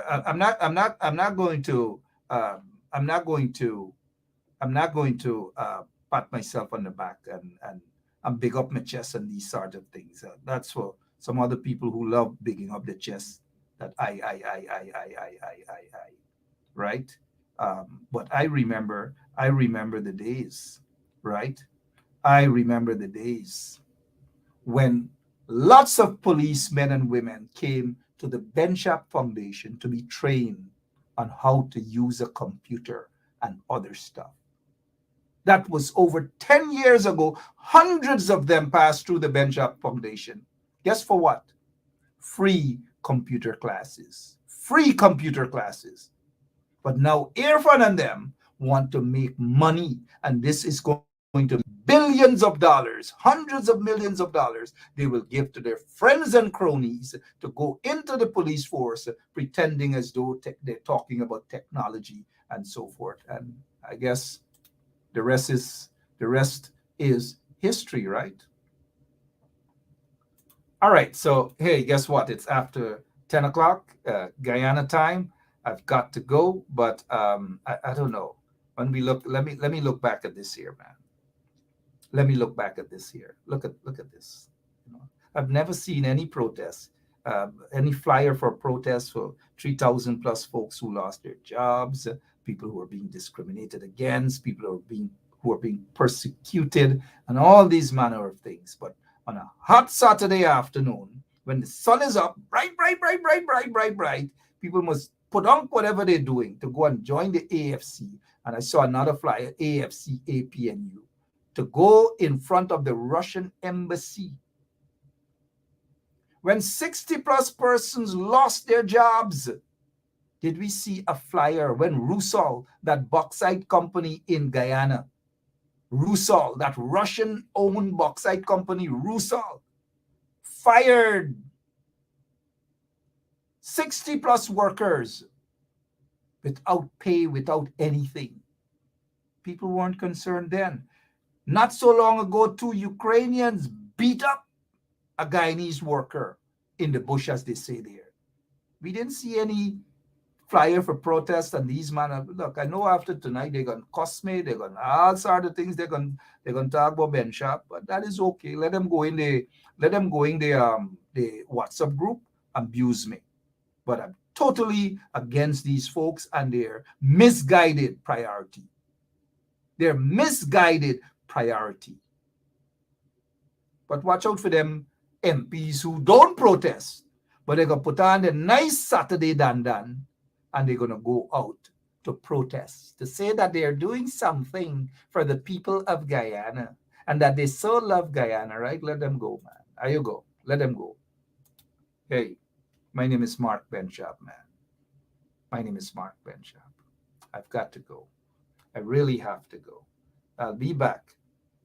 I'm not going to pat myself on the back and big up my chest and these sort of things. That's for some other people who love bigging up the chest. That I, right? But I remember the days, right? I remember the days when lots of policemen and women came to the Benchap Foundation to be trained on how to use a computer and other stuff. That was over 10 years ago. Hundreds of them passed through the Benchap Foundation. Guess for what? Free computer classes. But now Irfan and them want to make money, and this is going to be billions of dollars, hundreds of millions of dollars they will give to their friends and cronies to go into the police force pretending as though they're talking about technology and so forth. And I guess the rest is history, right? All right, so hey, guess what? It's after 10 o'clock Guyana time. I've got to go, but I don't know. When we look, let me look back at this here, man. Let me look back at this here. Look at this. You know, I've never seen any protest, any flyer for protests for 3,000 plus folks who lost their jobs, people who are being discriminated against, people who are being persecuted, and all these manner of things. But on a hot Saturday afternoon, when the sun is up, bright, people must put on whatever they're doing to go and join the AFC. And I saw another flyer, AFC APNU, to go in front of the Russian embassy. When 60 plus persons lost their jobs, did we see a flyer when Rusal, that bauxite company in Guyana, Rusal, that Russian-owned bauxite company, Rusal, fired 60 plus workers without pay, without anything. People weren't concerned then. Not so long ago, 2 Ukrainians beat up a Guyanese worker in the bush, as they say there. We didn't see any flyer for protest and these man. Look, I know after tonight they're gonna cuss me, they're gonna all sort of things, they're gonna talk about Benchap, but that is okay. Let them go in the WhatsApp group, abuse me. But I'm totally against these folks and their misguided priority. Their misguided priority. But watch out for them MPs who don't protest, but they're going to put on the nice Saturday dandan and they're going to go out to protest, to say that they're doing something for the people of Guyana and that they so love Guyana, right? Let them go, man. There you go. Let them go. Hey, my name is Mark Benchap, man. My name is Mark Benchap. I've got to go. I really have to go. I'll be back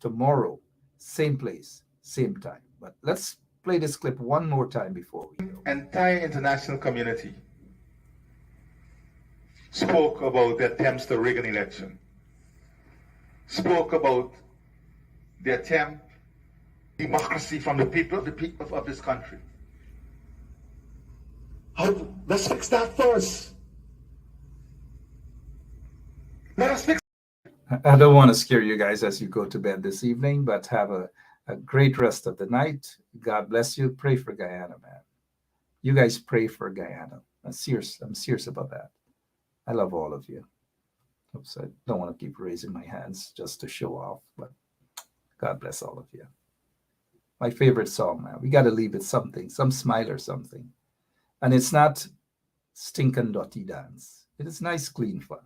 tomorrow, same place, same time. But let's play this clip one more time before we go. Entire international community spoke about the attempts to rig an election, spoke about the attempt, democracy from the people of this country. Let's fix that first. Let us fix I don't want to scare you guys as you go to bed this evening, but have a great rest of the night. God bless you. Pray for Guyana, man. You guys pray for Guyana. I'm serious about that. I love all of you. Oops, I don't want to keep raising my hands just to show off, but God bless all of you. My favorite song, man. We got to leave it something, some smile or something. And it's not stinking dirty dance. It is nice, clean fun.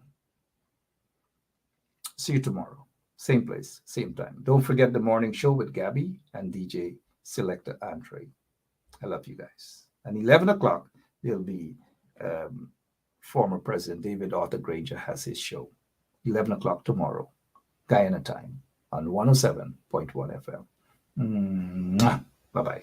See you tomorrow. Same place, same time. Don't forget the morning show with Gabby and DJ Selector Andre. I love you guys. And 11 o'clock, there'll be former President David Arthur Granger has his show. 11 o'clock tomorrow, Guyana time on 107.1 FM. Bye-bye.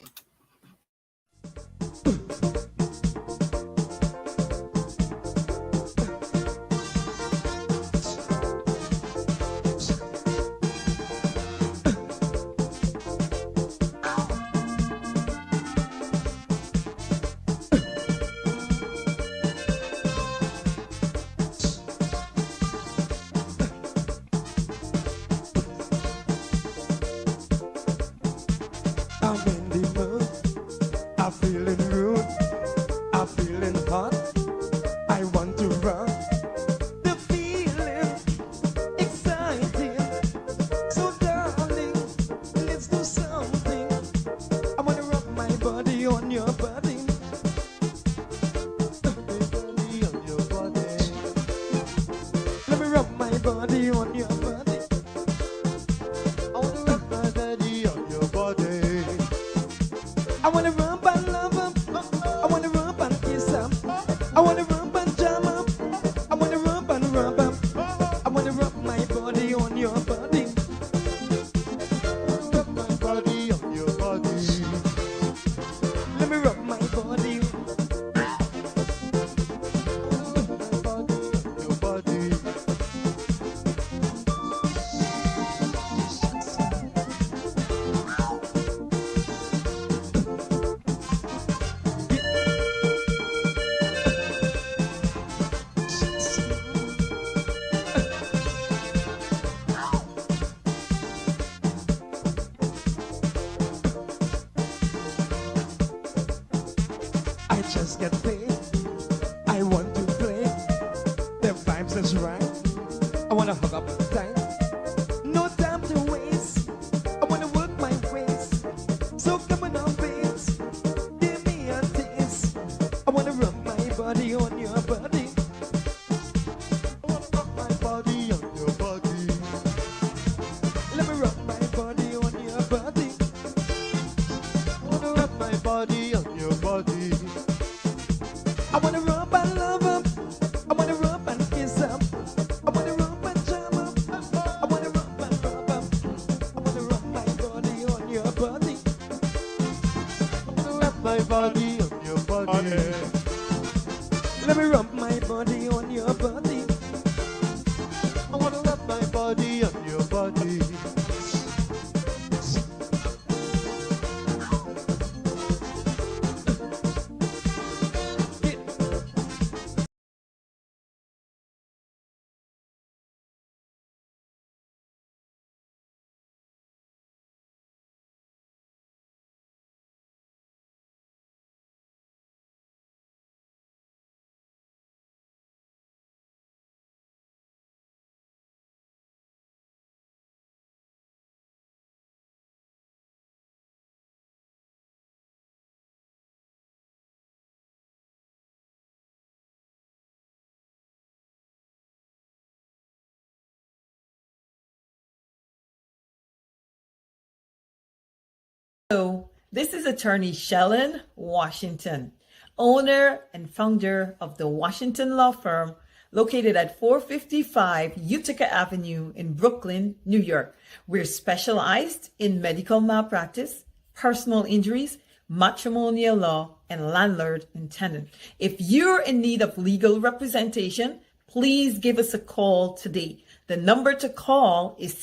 Hello, this is attorney Shellen Washington, owner and founder of the Washington Law Firm located at 455 Utica Avenue in Brooklyn, New York. We're specialized in medical malpractice, personal injuries, matrimonial law, and landlord and tenant. If you're in need of legal representation, please give us a call today. The number to call is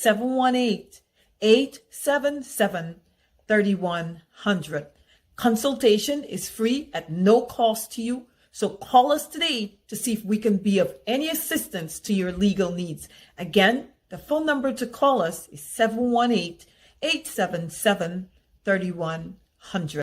718-877-3100. Consultation is free at no cost to you. So call us today to see if we can be of any assistance to your legal needs. Again, The phone number to call us is 718-877-3100.